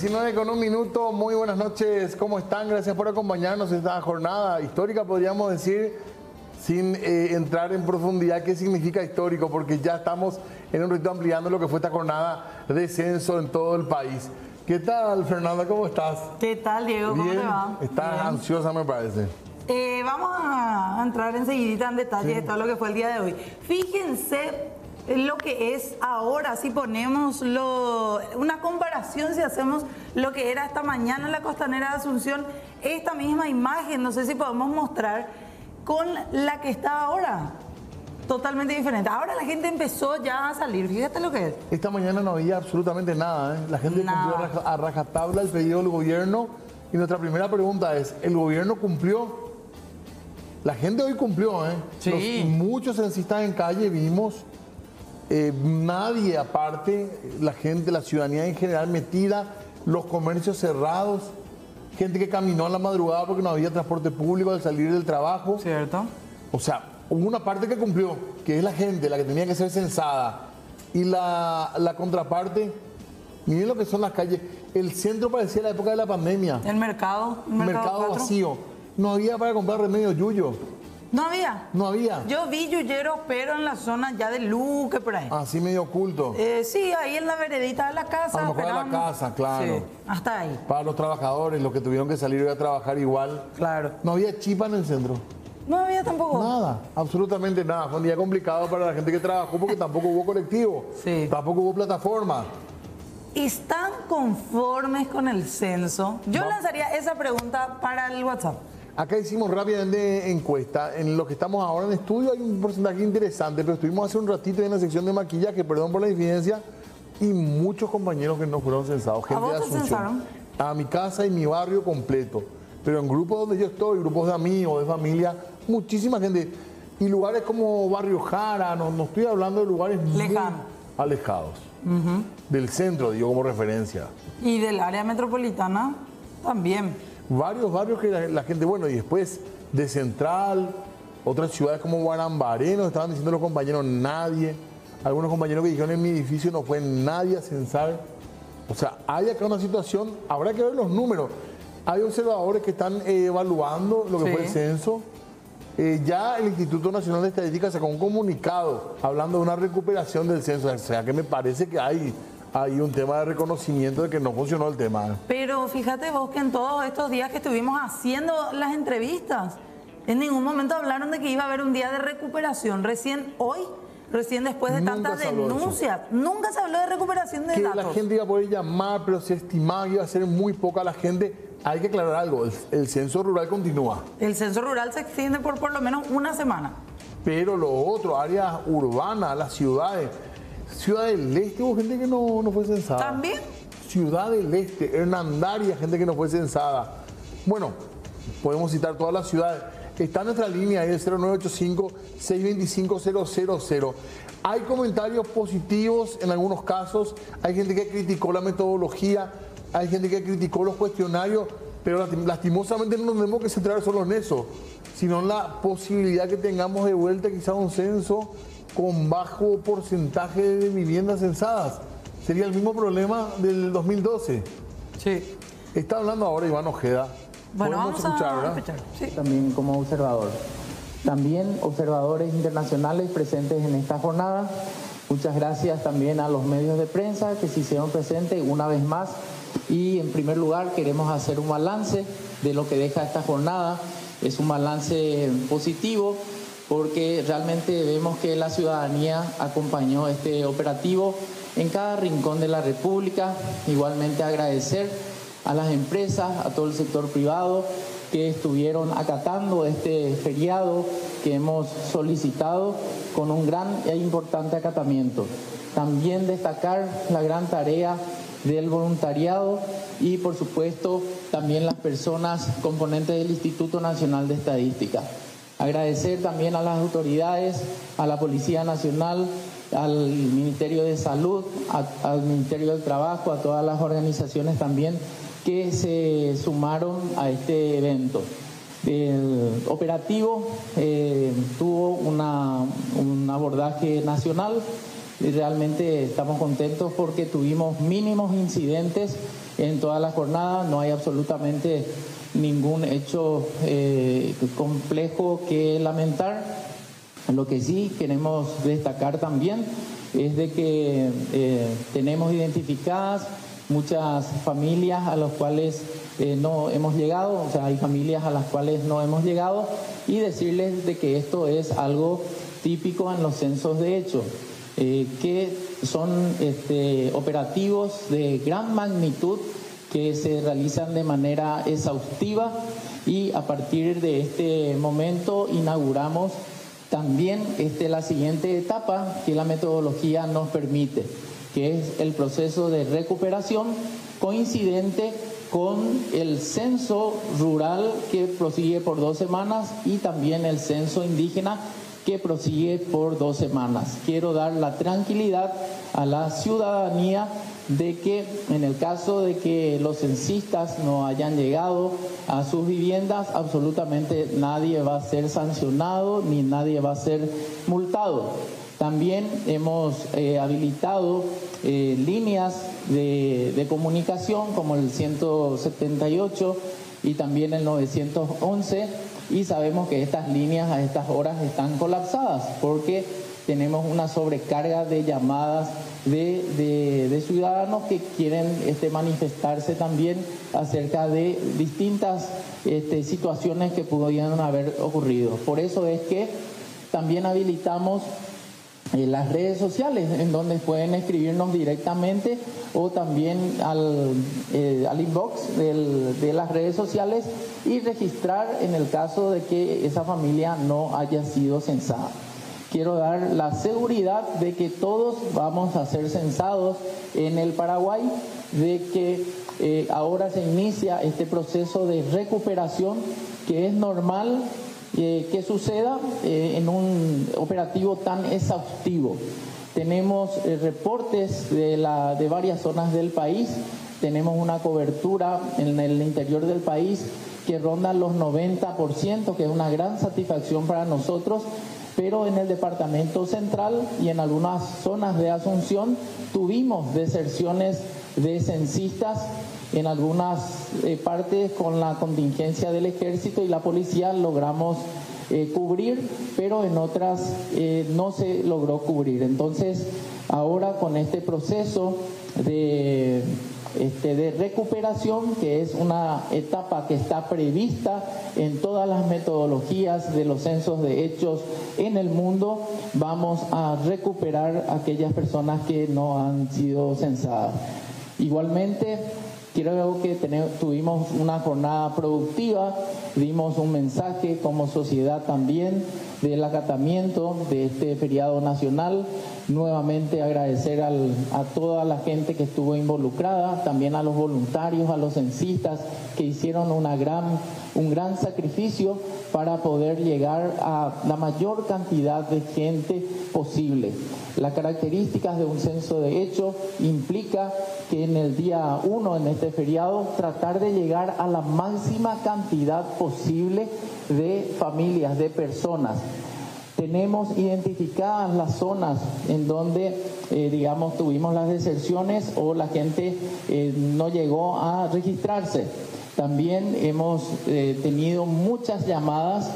19:01, muy buenas noches, ¿cómo están? Gracias por acompañarnos en esta jornada histórica, podríamos decir, sin entrar en profundidad qué significa histórico, porque ya estamos en un rito ampliando lo que fue esta jornada de censo en todo el país. ¿Qué tal, Fernanda? ¿Cómo estás? ¿Qué tal, Diego? ¿Cómo Bien. te va? Estás Bien. ansiosa, me parece. Vamos a entrar enseguidita en detalle de todo lo que fue el día de hoy. Fíjense lo que es ahora, si ponemos una comparación, si hacemos lo que era esta mañana en la Costanera de Asunción, esta misma imagen, no sé si podemos mostrar, con la que está ahora. Totalmente diferente. Ahora la gente empezó ya a salir, fíjate lo que es. Esta mañana no había absolutamente nada, ¿eh? La gente cumplió a rajatabla el pedido del gobierno. Y nuestra primera pregunta es, ¿el gobierno cumplió? La gente hoy cumplió, ¿eh? Sí. Muchos censistas en calle vimos, nadie aparte, la gente, la ciudadanía en general metida, los comercios cerrados, gente que caminó en la madrugada porque no había transporte público al salir del trabajo. ¿Cierto? O sea, hubo una parte que cumplió, que es la gente, la que tenía que ser censada. Y la contraparte, miren lo que son las calles. El centro parecía la época de la pandemia. El mercado. Mercado vacío. No había para comprar remedio yuyo. No había. No había. Yo vi yuyeros, pero en la zona ya de Luque, por ahí. Así medio oculto. Sí, ahí en la veredita de la casa. A lo mejor de la casa, claro. Sí, hasta ahí. Para los trabajadores, los que tuvieron que salir a trabajar igual. Claro. No había chipa en el centro. No había tampoco. Nada, absolutamente nada. Fue un día complicado para la gente que trabajó porque tampoco hubo colectivo. Sí. Tampoco hubo plataforma. ¿Están conformes con el censo? Yo lanzaría esa pregunta para el WhatsApp. Acá hicimos rápidamente encuesta. En lo que estamos ahora en estudio hay un porcentaje interesante, pero estuvimos hace un ratito en la sección de maquillaje, perdón por la infidencia, y muchos compañeros que no fueron censados. Gente ¿A vos de te Asunción. censaron? A mi casa y mi barrio completo. Pero en grupos donde yo estoy, grupos de amigos, de familia, muchísima gente. Y lugares como Barrio Jara, no estoy hablando de lugares muy alejados. Del centro, digo, como referencia. Y del área metropolitana también. Varios barrios que la gente, bueno, y después de Central, otras ciudades como Guarambaré, nos estaban diciendo los compañeros, nadie. Algunos compañeros que dijeron en mi edificio no fue nadie a censar. O sea, hay acá una situación, habrá que ver los números. Hay observadores que están evaluando lo que fue el censo. Ya el Instituto Nacional de Estadística sacó un comunicado hablando de una recuperación del censo. O sea, que me parece que hay un tema de reconocimiento de que no funcionó el tema. Pero fíjate vos que en todos estos días que estuvimos haciendo las entrevistas, en ningún momento hablaron de que iba a haber un día de recuperación. Recién hoy, recién después de tantas denuncias, nunca se habló de recuperación de datos. La gente iba a poder llamar, pero se estimaba que iba a ser muy poca la gente. Hay que aclarar algo, el censo rural continúa. El censo rural se extiende por lo menos una semana. Pero lo otro, áreas urbanas, las ciudades. Ciudad del Este hubo gente que no fue censada. ¿También? Ciudad del Este, Hernandaria, gente que no fue censada. Bueno, podemos citar todas las ciudades. Está nuestra línea ahí, el 0985-625-000. Hay comentarios positivos en algunos casos. Hay gente que criticó la metodología. Hay gente que criticó los cuestionarios. Pero lastimosamente no nos tenemos que centrar solo en eso, sino en la posibilidad que tengamos de vuelta quizá un censo con bajo porcentaje de viviendas censadas. Sería el mismo problema del 2012. Sí. Está hablando ahora Iván Ojeda. Bueno, vamos escuchar, a ¿verdad? escuchar. Sí. También como observador. También observadores internacionales presentes en esta jornada. Muchas gracias también a los medios de prensa que se hicieron presentes una vez más. Y en primer lugar queremos hacer un balance de lo que deja esta jornada. Es un balance positivo, porque realmente vemos que la ciudadanía acompañó este operativo en cada rincón de la República. Igualmente agradecer a las empresas, a todo el sector privado que estuvieron acatando este feriado que hemos solicitado con un gran e importante acatamiento. También destacar la gran tarea del voluntariado y, por supuesto, también las personas componentes del Instituto Nacional de Estadística. Agradecer también a las autoridades, a la Policía Nacional, al Ministerio de Salud, al Ministerio del Trabajo, a todas las organizaciones también que se sumaron a este evento. El operativo tuvo un abordaje nacional y realmente estamos contentos porque tuvimos mínimos incidentes en toda la jornada. No hay absolutamente ningún hecho complejo que lamentar. Lo que sí queremos destacar también es de que tenemos identificadas muchas familias a las cuales no hemos llegado, o sea, hay familias a las cuales no hemos llegado, y decirles de que esto es algo típico en los censos de hecho, que son operativos de gran magnitud que se realizan de manera exhaustiva, y a partir de este momento inauguramos también la siguiente etapa que la metodología nos permite, que es el proceso de recuperación coincidente con el censo rural que prosigue por 2 semanas y también el censo indígena que prosigue por 2 semanas. Quiero dar la tranquilidad a la ciudadanía de que en el caso de que los censistas no hayan llegado a sus viviendas, absolutamente nadie va a ser sancionado ni nadie va a ser multado. También hemos habilitado líneas de comunicación como el 178 y también el 911, y sabemos que estas líneas a estas horas están colapsadas porque tenemos una sobrecarga de llamadas de ciudadanos que quieren manifestarse también acerca de distintas situaciones que pudieran haber ocurrido. Por eso es que también habilitamos las redes sociales, en donde pueden escribirnos directamente o también al inbox de las redes sociales y registrar en el caso de que esa familia no haya sido censada. Quiero dar la seguridad de que todos vamos a ser censados en el Paraguay, de que ahora se inicia este proceso de recuperación que es normal que suceda en un operativo tan exhaustivo. Tenemos reportes de varias zonas del país, tenemos una cobertura en el interior del país que ronda los 90%, que es una gran satisfacción para nosotros, pero en el departamento central y en algunas zonas de Asunción tuvimos deserciones de censistas. En algunas partes con la contingencia del ejército y la policía logramos cubrir, pero en otras no se logró cubrir. Entonces, ahora con este proceso de recuperación, que es una etapa que está prevista en todas las metodologías de los censos de hechos en el mundo, vamos a recuperar a aquellas personas que no han sido censadas. Igualmente, creo que tuvimos una jornada productiva, dimos un mensaje como sociedad también del acatamiento de este feriado nacional. Nuevamente agradecer a toda la gente que estuvo involucrada, también a los voluntarios, a los censistas que hicieron un gran sacrificio para poder llegar a la mayor cantidad de gente posible. Las características de un censo de hecho implica que en el día 1, en este feriado, tratar de llegar a la máxima cantidad posible de familias, de personas. Tenemos identificadas las zonas en donde, tuvimos las deserciones o la gente no llegó a registrarse. También hemos tenido muchas llamadas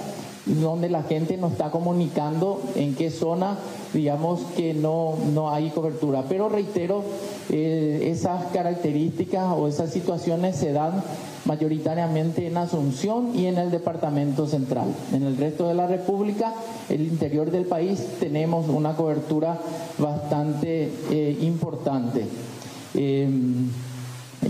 donde la gente nos está comunicando en qué zona, que no hay cobertura. Pero reitero, esas características o esas situaciones se dan mayoritariamente en Asunción y en el departamento central. En el resto de la República, el interior del país, tenemos una cobertura bastante importante.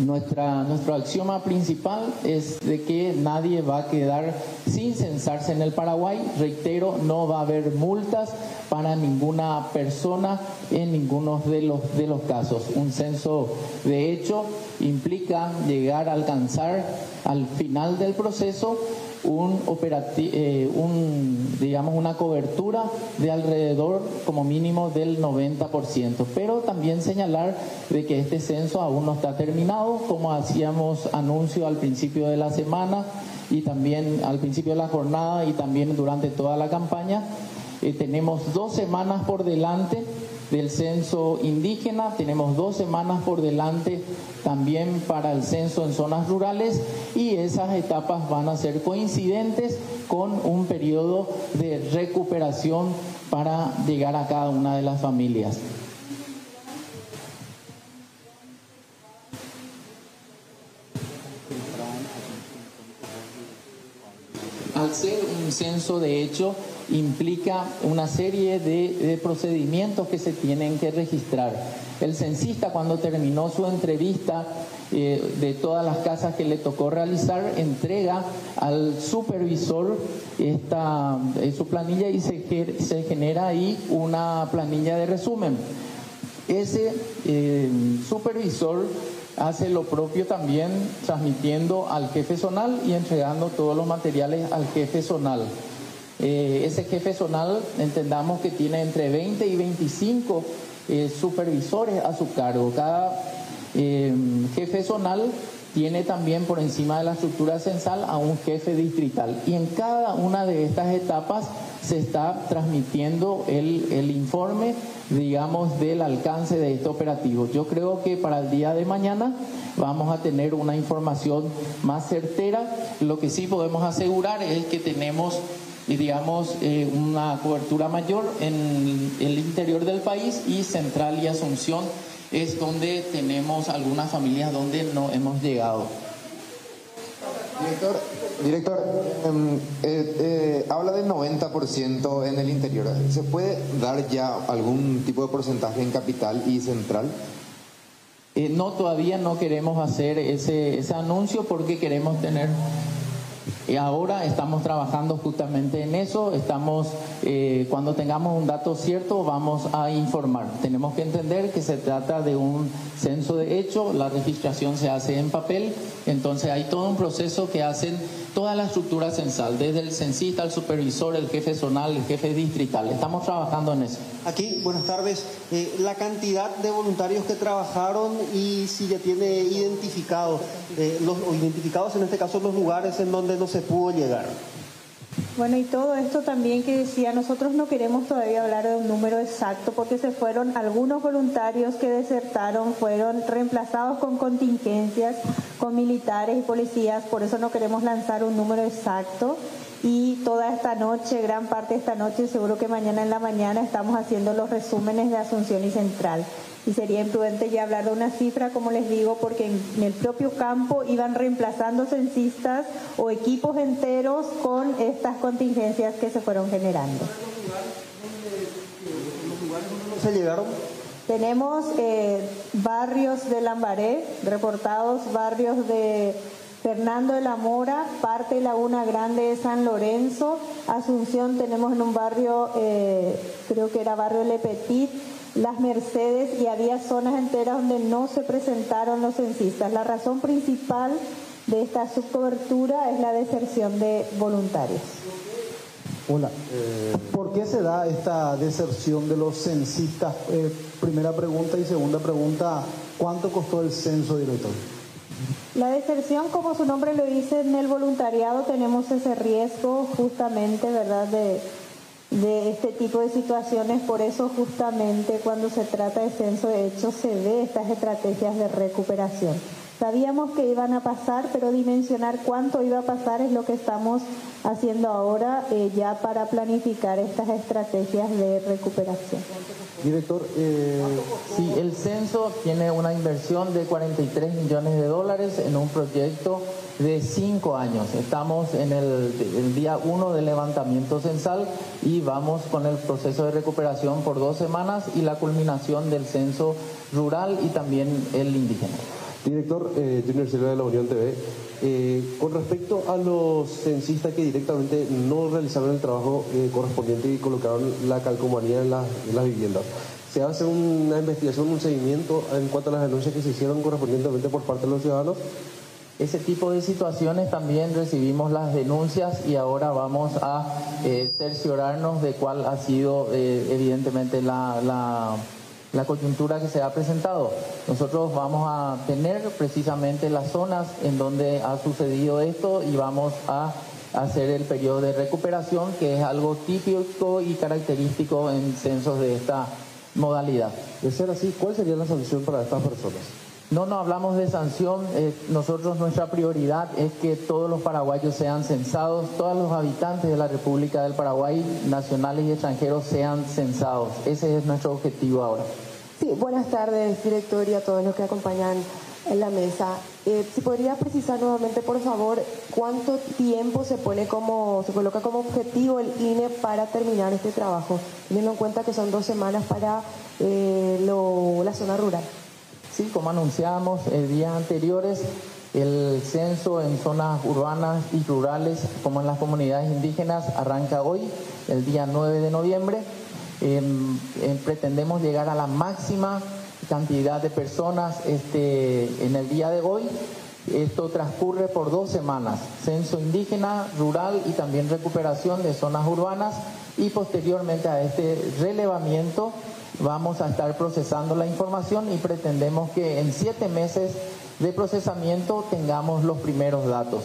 Nuestro axioma principal es de que nadie va a quedar sin censarse en el Paraguay. Reitero, no va a haber multas para ninguna persona en ninguno de los casos. Un censo de hecho implica llegar a alcanzar al final del proceso una cobertura de alrededor como mínimo del 90%. Pero también señalar de que este censo aún no está terminado, como hacíamos anuncio al principio de la semana y también al principio de la jornada y también durante toda la campaña. Tenemos 2 semanas por delante del censo indígena. Tenemos 2 semanas por delante también para el censo en zonas rurales, y esas etapas van a ser coincidentes con un periodo de recuperación para llegar a cada una de las familias. Al ser un censo, de hecho, implica una serie de procedimientos que se tienen que registrar. El censista, cuando terminó su entrevista de todas las casas que le tocó realizar, entrega al supervisor su planilla, y se genera ahí una planilla de resumen. Ese supervisor hace lo propio también, transmitiendo al jefe zonal y entregando todos los materiales al jefe zonal. Ese jefe zonal, entendamos que tiene entre 20 y 25 supervisores a su cargo. Cada jefe zonal tiene también por encima de la estructura censal a un jefe distrital, y en cada una de estas etapas se está transmitiendo el informe, digamos, del alcance de este operativo. Yo creo que para el día de mañana vamos a tener una información más certera. Lo que sí podemos asegurar es que tenemos, digamos, una cobertura mayor en el interior del país, y Central y Asunción es donde tenemos algunas familias donde no hemos llegado. Director, habla del 90% en el interior. ¿Se puede dar ya algún tipo de porcentaje en capital y central? No, todavía no queremos hacer ese anuncio, porque queremos tener... Ahora estamos trabajando justamente en eso. Cuando tengamos un dato cierto, vamos a informar. Tenemos que entender que se trata de un censo de hecho, la registración se hace en papel, entonces hay todo un proceso que hacen toda la estructura censal, desde el censista, el supervisor, el jefe zonal, el jefe distrital. Estamos trabajando en eso. Aquí, buenas tardes. La cantidad de voluntarios que trabajaron, y si ya tiene identificados en este caso los lugares en donde no se pudo llegar. Bueno, y todo esto también que decía, nosotros no queremos todavía hablar de un número exacto, porque se fueron algunos voluntarios que desertaron, fueron reemplazados con contingencias, con militares y policías, por eso no queremos lanzar un número exacto. Y toda esta noche, gran parte de esta noche, seguro que mañana en la mañana estamos haciendo los resúmenes de Asunción y Central. Y sería imprudente ya hablar de una cifra, como les digo, porque en el propio campo iban reemplazando censistas o equipos enteros con estas contingencias que se fueron generando. ¿Los lugares donde no se llegaron? Tenemos barrios de Lambaré, reportados barrios de Fernando de la Mora, parte de Laguna Grande de San Lorenzo, Asunción tenemos en un barrio, creo que era barrio Le Petit, Las Mercedes, y había zonas enteras donde no se presentaron los censistas. La razón principal de esta subcobertura es la deserción de voluntarios. Hola, ¿por qué se da esta deserción de los censistas? Primera pregunta, y segunda pregunta, ¿cuánto costó el censo, director? La deserción, como su nombre lo dice, en el voluntariado tenemos ese riesgo justamente, ¿verdad?, de este tipo de situaciones. Por eso justamente cuando se trata de censo de hecho se ve estas estrategias de recuperación. Sabíamos que iban a pasar, pero dimensionar cuánto iba a pasar es lo que estamos haciendo ahora ya para planificar estas estrategias de recuperación. Director, sí, el censo tiene una inversión de $43 millones en un proyecto de 5 años. Estamos en el día 1 del levantamiento censal y vamos con el proceso de recuperación por 2 semanas y la culminación del censo rural y también el indígena. Director, Junior Silva de la Unión TV, con respecto a los censistas que directamente no realizaron el trabajo correspondiente y colocaron la calcomanía en las viviendas, ¿se hace una investigación, un seguimiento en cuanto a las denuncias que se hicieron correspondientemente por parte de los ciudadanos? Ese tipo de situaciones también recibimos las denuncias y ahora vamos a cerciorarnos de cuál ha sido evidentemente la coyuntura que se ha presentado. Nosotros vamos a tener precisamente las zonas en donde ha sucedido esto y vamos a hacer el periodo de recuperación, que es algo típico y característico en censos de esta modalidad. De ser así, ¿cuál sería la sanción para estas personas? No hablamos de sanción, nosotros nuestra prioridad es que todos los paraguayos sean censados, todos los habitantes de la República del Paraguay, nacionales y extranjeros, sean censados. Ese es nuestro objetivo ahora. Sí, buenas tardes, director, y a todos los que acompañan en la mesa. Si podría precisar nuevamente, por favor, ¿cuánto tiempo se coloca como objetivo el INE para terminar este trabajo, teniendo en cuenta que son 2 semanas para la zona rural? Sí, como anunciábamos días anteriores, el censo en zonas urbanas y rurales, como en las comunidades indígenas, arranca hoy, el día 9 de noviembre. Pretendemos llegar a la máxima cantidad de personas en el día de hoy. Esto transcurre por 2 semanas, censo indígena, rural y también recuperación de zonas urbanas, y posteriormente a este relevamiento vamos a estar procesando la información y pretendemos que en 7 meses de procesamiento tengamos los primeros datos.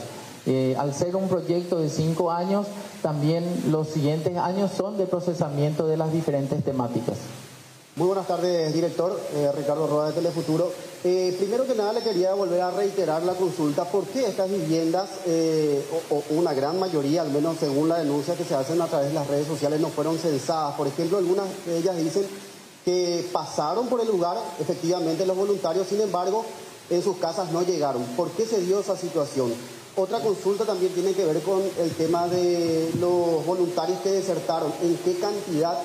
Al ser un proyecto de 5 años, también los siguientes años son de procesamiento de las diferentes temáticas. Muy buenas tardes, director. Ricardo Roa de Telefuturo. Primero que nada le quería volver a reiterar la consulta. ¿Por qué estas viviendas, o una gran mayoría, al menos según la denuncia que se hacen a través de las redes sociales, no fueron censadas? Por ejemplo, algunas de ellas dicen que pasaron por el lugar, efectivamente, los voluntarios, sin embargo, en sus casas no llegaron. ¿Por qué se dio esa situación? Otra consulta también tiene que ver con el tema de los voluntarios que desertaron. ¿En qué cantidad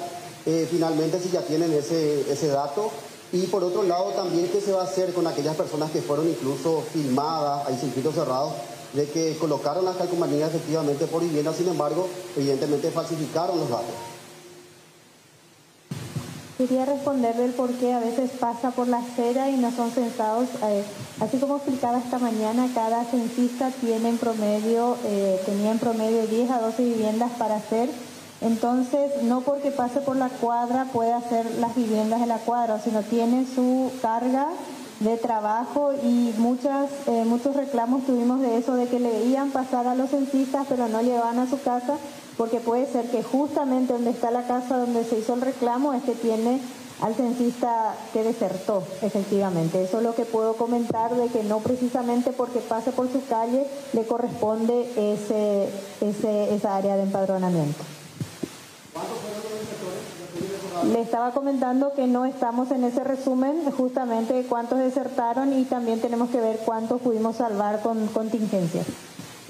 finalmente, si ya tienen ese dato? Y por otro lado también, ¿qué se va a hacer con aquellas personas que fueron incluso filmadas, hay circuitos cerrados, de que colocaron las calcomanías efectivamente por vivienda, sin embargo, evidentemente falsificaron los datos? Quería responderle el por qué a veces pasa por la acera y no son censados. Así como explicaba esta mañana, cada censista tenía en promedio 10 a 12 viviendas para hacer. Entonces, no porque pase por la cuadra puede hacer las viviendas de la cuadra, sino tiene su carga de trabajo, y muchos reclamos tuvimos de eso, de que le veían pasar a los censistas pero no llevaban a su casa, porque puede ser que justamente donde está la casa donde se hizo el reclamo es que tiene al censista que desertó, efectivamente. Eso es lo que puedo comentar, de que no precisamente porque pase por su calle le corresponde esa área de empadronamiento. Le estaba comentando que no estamos en ese resumen, justamente cuántos desertaron, y también tenemos que ver cuántos pudimos salvar con contingencias.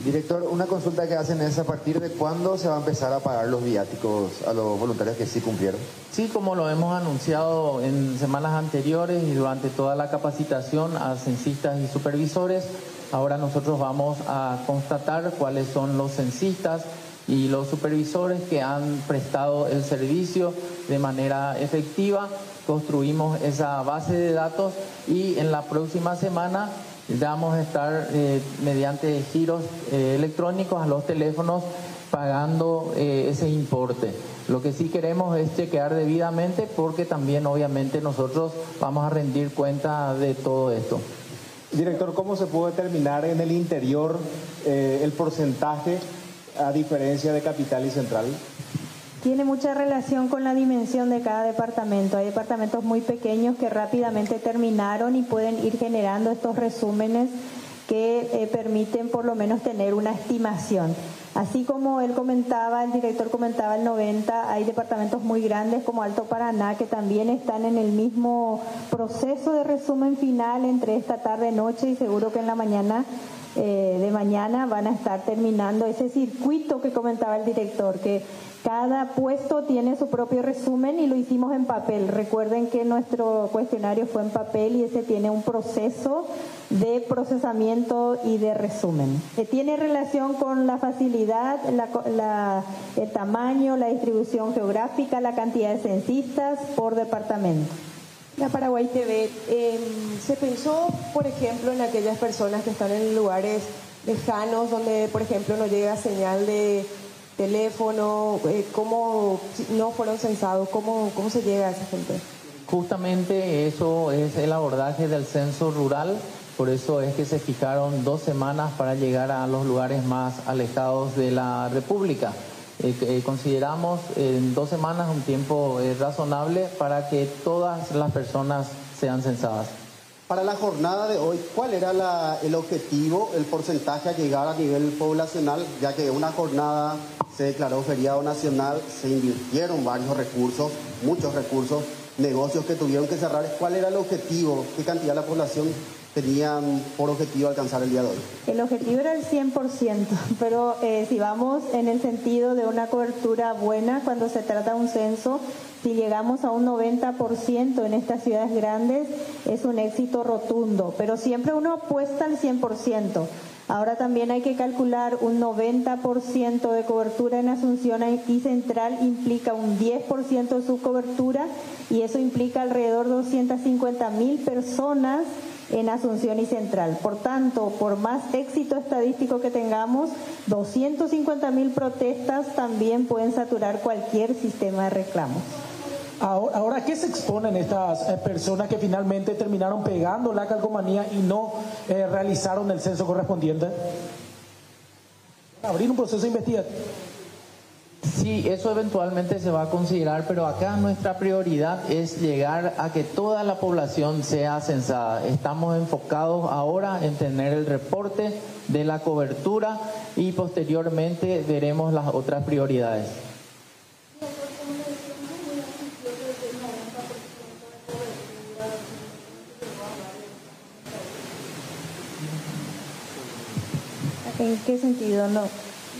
Director, una consulta que hacen es: ¿a partir de cuándo se va a empezar a pagar los viáticos a los voluntarios que sí cumplieron? Sí, como lo hemos anunciado en semanas anteriores y durante toda la capacitación a censistas y supervisores, ahora nosotros vamos a constatar cuáles son los censistas y los supervisores que han prestado el servicio de manera efectiva. Construimos esa base de datos y en la próxima semana vamos a estar mediante giros electrónicos a los teléfonos pagando ese importe. Lo que sí queremos es chequear debidamente, porque también obviamente nosotros vamos a rendir cuenta de todo esto. Director, ¿cómo se puede determinar en el interior el porcentaje a diferencia de capital y central? Tiene mucha relación con la dimensión de cada departamento. Hay departamentos muy pequeños que rápidamente terminaron y pueden ir generando estos resúmenes que permiten por lo menos tener una estimación. Así como él comentaba, el director comentaba el 90, hay departamentos muy grandes como Alto Paraná que también están en el mismo proceso de resumen final entre esta tarde-noche, y seguro que en la mañana de mañana van a estar terminando ese circuito que comentaba el director, que cada puesto tiene su propio resumen y lo hicimos en papel. Recuerden que nuestro cuestionario fue en papel y ese tiene un proceso de procesamiento y de resumen. Tiene relación con la facilidad, el tamaño, la distribución geográfica, la cantidad de censistas por departamento. La Paraguay TV, se pensó, por ejemplo, en aquellas personas que están en lugares lejanos donde, por ejemplo, no llega señal de teléfono, ¿cómo no fueron censados? ¿Cómo se llega a esa gente? Justamente eso es el abordaje del censo rural, por eso es que se fijaron 2 semanas para llegar a los lugares más alejados de la República. Consideramos en 2 semanas un tiempo razonable para que todas las personas sean censadas. Para la jornada de hoy, ¿cuál era el objetivo, el porcentaje a llegar a nivel poblacional? Ya que una jornada se declaró feriado nacional, se invirtieron varios recursos, muchos recursos, negocios que tuvieron que cerrar. ¿Cuál era el objetivo? ¿Qué cantidad de la población tenían por objetivo alcanzar el día de hoy? El objetivo era el 100%, pero si vamos en el sentido de una cobertura buena, cuando se trata de un censo, si llegamos a un 90% en estas ciudades grandes, es un éxito rotundo, pero siempre uno apuesta al 100%. Ahora también hay que calcular un 90% de cobertura en Asunción y Central implica un 10% de su cobertura y eso implica alrededor de 250.000 personas en Asunción y Central. Por tanto, por más éxito estadístico que tengamos, 250.000 protestas también pueden saturar cualquier sistema de reclamos. Ahora, ¿qué se exponen estas personas que finalmente terminaron pegando la calcomanía y no realizaron el censo correspondiente? Abrir un proceso investigativo. Sí, eso eventualmente se va a considerar, pero acá nuestra prioridad es llegar a que toda la población sea censada. Estamos enfocados ahora en tener el reporte de la cobertura y posteriormente veremos las otras prioridades. ¿En qué sentido? No.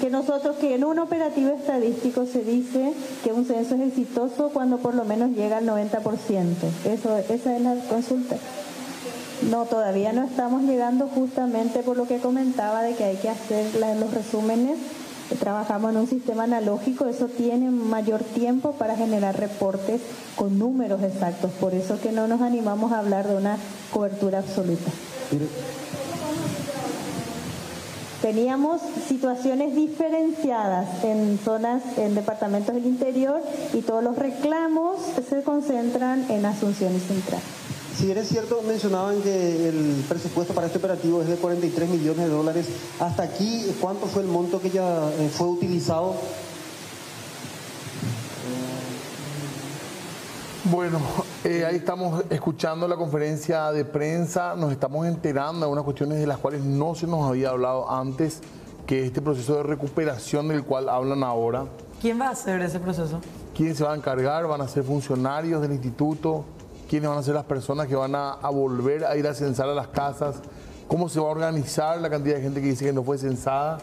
Que en un operativo estadístico se dice que un censo es exitoso cuando por lo menos llega al 90%. Esa es la consulta. No, todavía no estamos llegando, justamente por lo que comentaba de que hay que hacer los resúmenes. Trabajamos en un sistema analógico, eso tiene mayor tiempo para generar reportes con números exactos. Por eso que no nos animamos a hablar de una cobertura absoluta. Teníamos situaciones diferenciadas en zonas, en departamentos del interior, y todos los reclamos se concentran en Asunción y Central. Si bien es cierto, mencionaban que el presupuesto para este operativo es de 43 millones de dólares. Hasta aquí, ¿cuánto fue el monto que ya fue utilizado? Bueno, ahí estamos escuchando la conferencia de prensa, nos estamos enterando de algunas cuestiones de las cuales no se nos había hablado antes, que este proceso de recuperación del cual hablan ahora. ¿Quién va a hacer ese proceso? ¿Quién se va a encargar? ¿Van a ser funcionarios del instituto? ¿Quiénes van a ser las personas que van a volver a ir a censar a las casas? ¿Cómo se va a organizar la cantidad de gente que dice que no fue censada?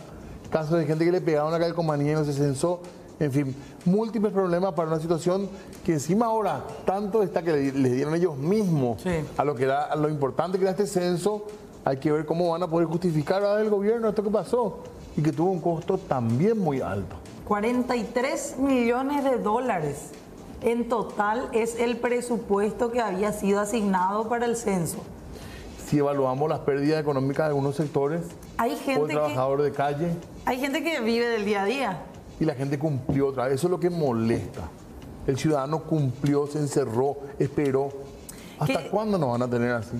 Casos de gente que le pegaron a la calcomanía y no se censó. En fin, múltiples problemas para una situación que encima ahora tanto está que les dieron ellos mismos a lo que era, a lo importante que era este censo. Hay que ver cómo van a poder justificar al gobierno esto que pasó y que tuvo un costo también muy alto. 43 millones de dólares en total es el presupuesto que había sido asignado para el censo. Si evaluamos las pérdidas económicas de algunos sectores, hay gente o el trabajador de calle. Hay gente que vive del día a día. Y la gente cumplió otra vez. Eso es lo que molesta. El ciudadano cumplió, se encerró, esperó. ¿Hasta cuándo nos van a tener así?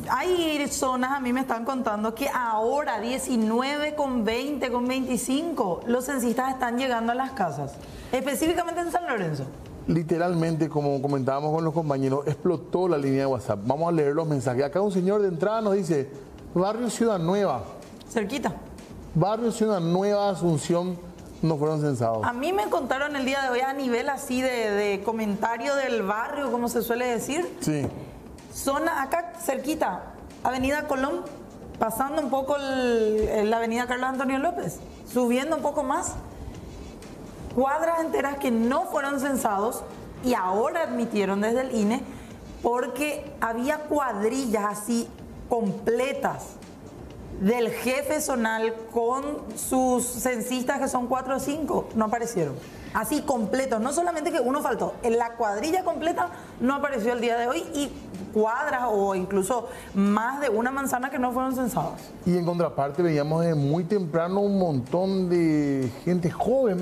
Hay zonas, a mí me están contando que ahora 19 con 20, con 25, los censistas están llegando a las casas, específicamente en San Lorenzo. Literalmente, como comentábamos con los compañeros, explotó la línea de WhatsApp. Vamos a leer los mensajes. Acá un señor de entrada nos dice, Barrio Ciudad Nueva. Cerquita. Barrio Ciudad Nueva, Asunción, no fueron censados. A mí me contaron el día de hoy a nivel así de comentario del barrio, como se suele decir. Sí. Zona acá cerquita, Avenida Colón, pasando un poco la Avenida Carlos Antonio López, subiendo un poco más. Cuadras enteras que no fueron censados y ahora admitieron desde el INE porque había cuadrillas así completas del jefe zonal con sus censistas que son 4 o 5, no aparecieron. Así completos, no solamente que uno faltó, en la cuadrilla completa no apareció el día de hoy y cuadras o incluso más de una manzana que no fueron censadas. Y en contraparte veíamos desde muy temprano un montón de gente joven,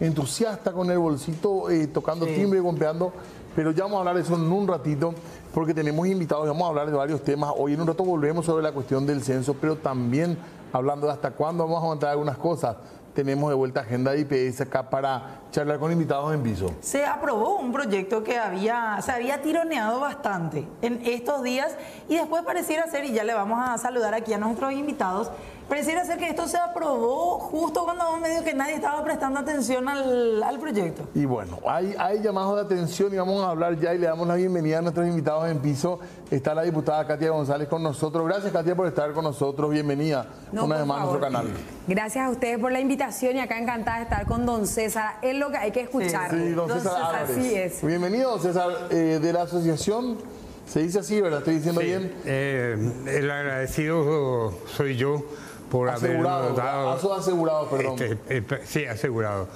entusiasta con el bolsito, tocando timbre, golpeando, pero ya vamos a hablar de eso en un ratito, porque tenemos invitados y vamos a hablar de varios temas. Hoy en un rato volvemos sobre la cuestión del censo, pero también hablando de hasta cuándo vamos a aguantar algunas cosas. tenemos de vuelta agenda de IPS acá para charlar con invitados en piso. Se aprobó un proyecto que se había tironeado bastante en estos días y después pareciera ser, y ya le vamos a saludar aquí a nuestros invitados, pareciera ser que esto se aprobó justo cuando medio que nadie estaba prestando atención al proyecto. Y bueno, hay llamados de atención y vamos a hablar ya y le damos la bienvenida a nuestros invitados en piso. Está la diputada Katia González con nosotros. Gracias, Katia, por estar con nosotros. Bienvenida una vez más a nuestro canal. Gracias a ustedes por la invitación y acá encantada de estar con don César. Es lo que hay que escuchar. Sí, don César Álvarez. Así es. Bienvenido, don César, de la asociación. Se dice así, ¿verdad? ¿Estoy diciendo bien? El agradecido soy yo por habernos dado... Asegurado, perdón. Sí, asegurado.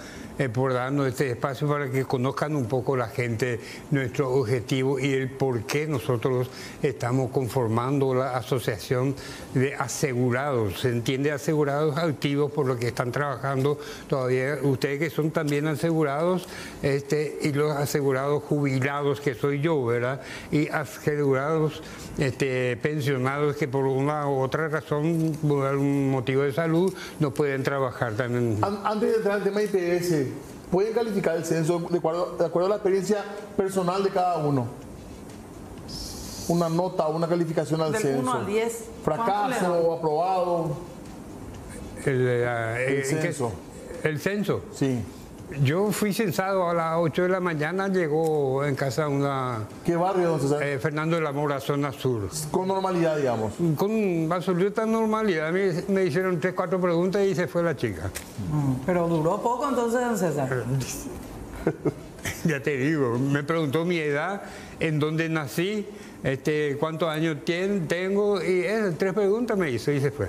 Por darnos este espacio para que conozcan un poco la gente nuestro objetivo y el por qué nosotros estamos conformando la asociación de asegurados. Se entiende asegurados activos por lo que están trabajando todavía ustedes que son también asegurados y los asegurados jubilados que soy yo, ¿verdad? Y asegurados pensionados que por una u otra razón, por algún motivo de salud, no pueden trabajar también. Antes de entrar al tema IPS, ¿pueden calificar el censo de acuerdo a la experiencia personal de cada uno? Una nota, una calificación al censo. Del 1 al 10. ¿Fracaso, aprobado? El censo. ¿El censo? Sí. Yo fui censado a las 8 de la mañana, llegó en casa una... ¿Qué barrio, don César? Fernando de la Mora, zona sur. ¿Con normalidad, digamos? Con absoluta normalidad. Me hicieron 3, 4 preguntas y se fue la chica. Pero duró poco entonces, don César. Ya te digo, me preguntó mi edad, en dónde nací, cuántos años tengo, y 3 preguntas me hizo y se fue.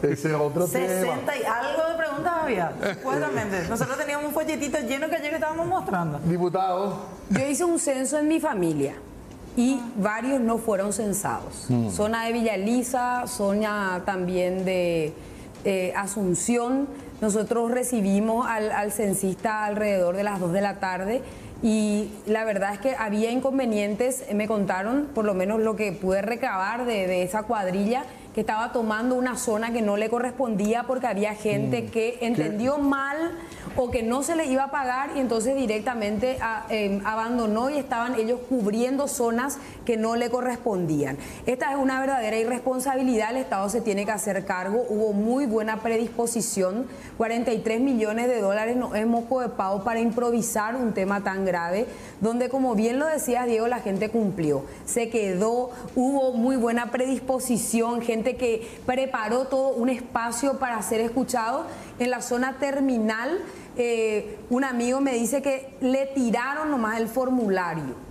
Ese es otro 60 tema. y algo de preguntas había, supuestamente. Nosotros teníamos un folletito lleno que ayer estábamos mostrando. Diputado. Yo hice un censo en mi familia y varios no fueron censados. Zona de Villa Elisa, zona también de Asunción. Nosotros recibimos al censista alrededor de las 2 de la tarde y la verdad es que había inconvenientes, me contaron, por lo menos lo que pude recabar de esa cuadrilla, que estaba tomando una zona que no le correspondía porque había gente que entendió mal o que no se le iba a pagar y entonces directamente abandonó y estaban ellos cubriendo zonas que no le correspondían. Esta es una verdadera irresponsabilidad, el Estado se tiene que hacer cargo, hubo muy buena predisposición, 43 millones de dólares no es moco de pavo para improvisar un tema tan grave, donde como bien lo decía Diego, la gente cumplió, se quedó, hubo muy buena predisposición, gente que preparó todo un espacio para ser escuchado. En la zona terminal, un amigo me dice que le tiraron nomás el formulario,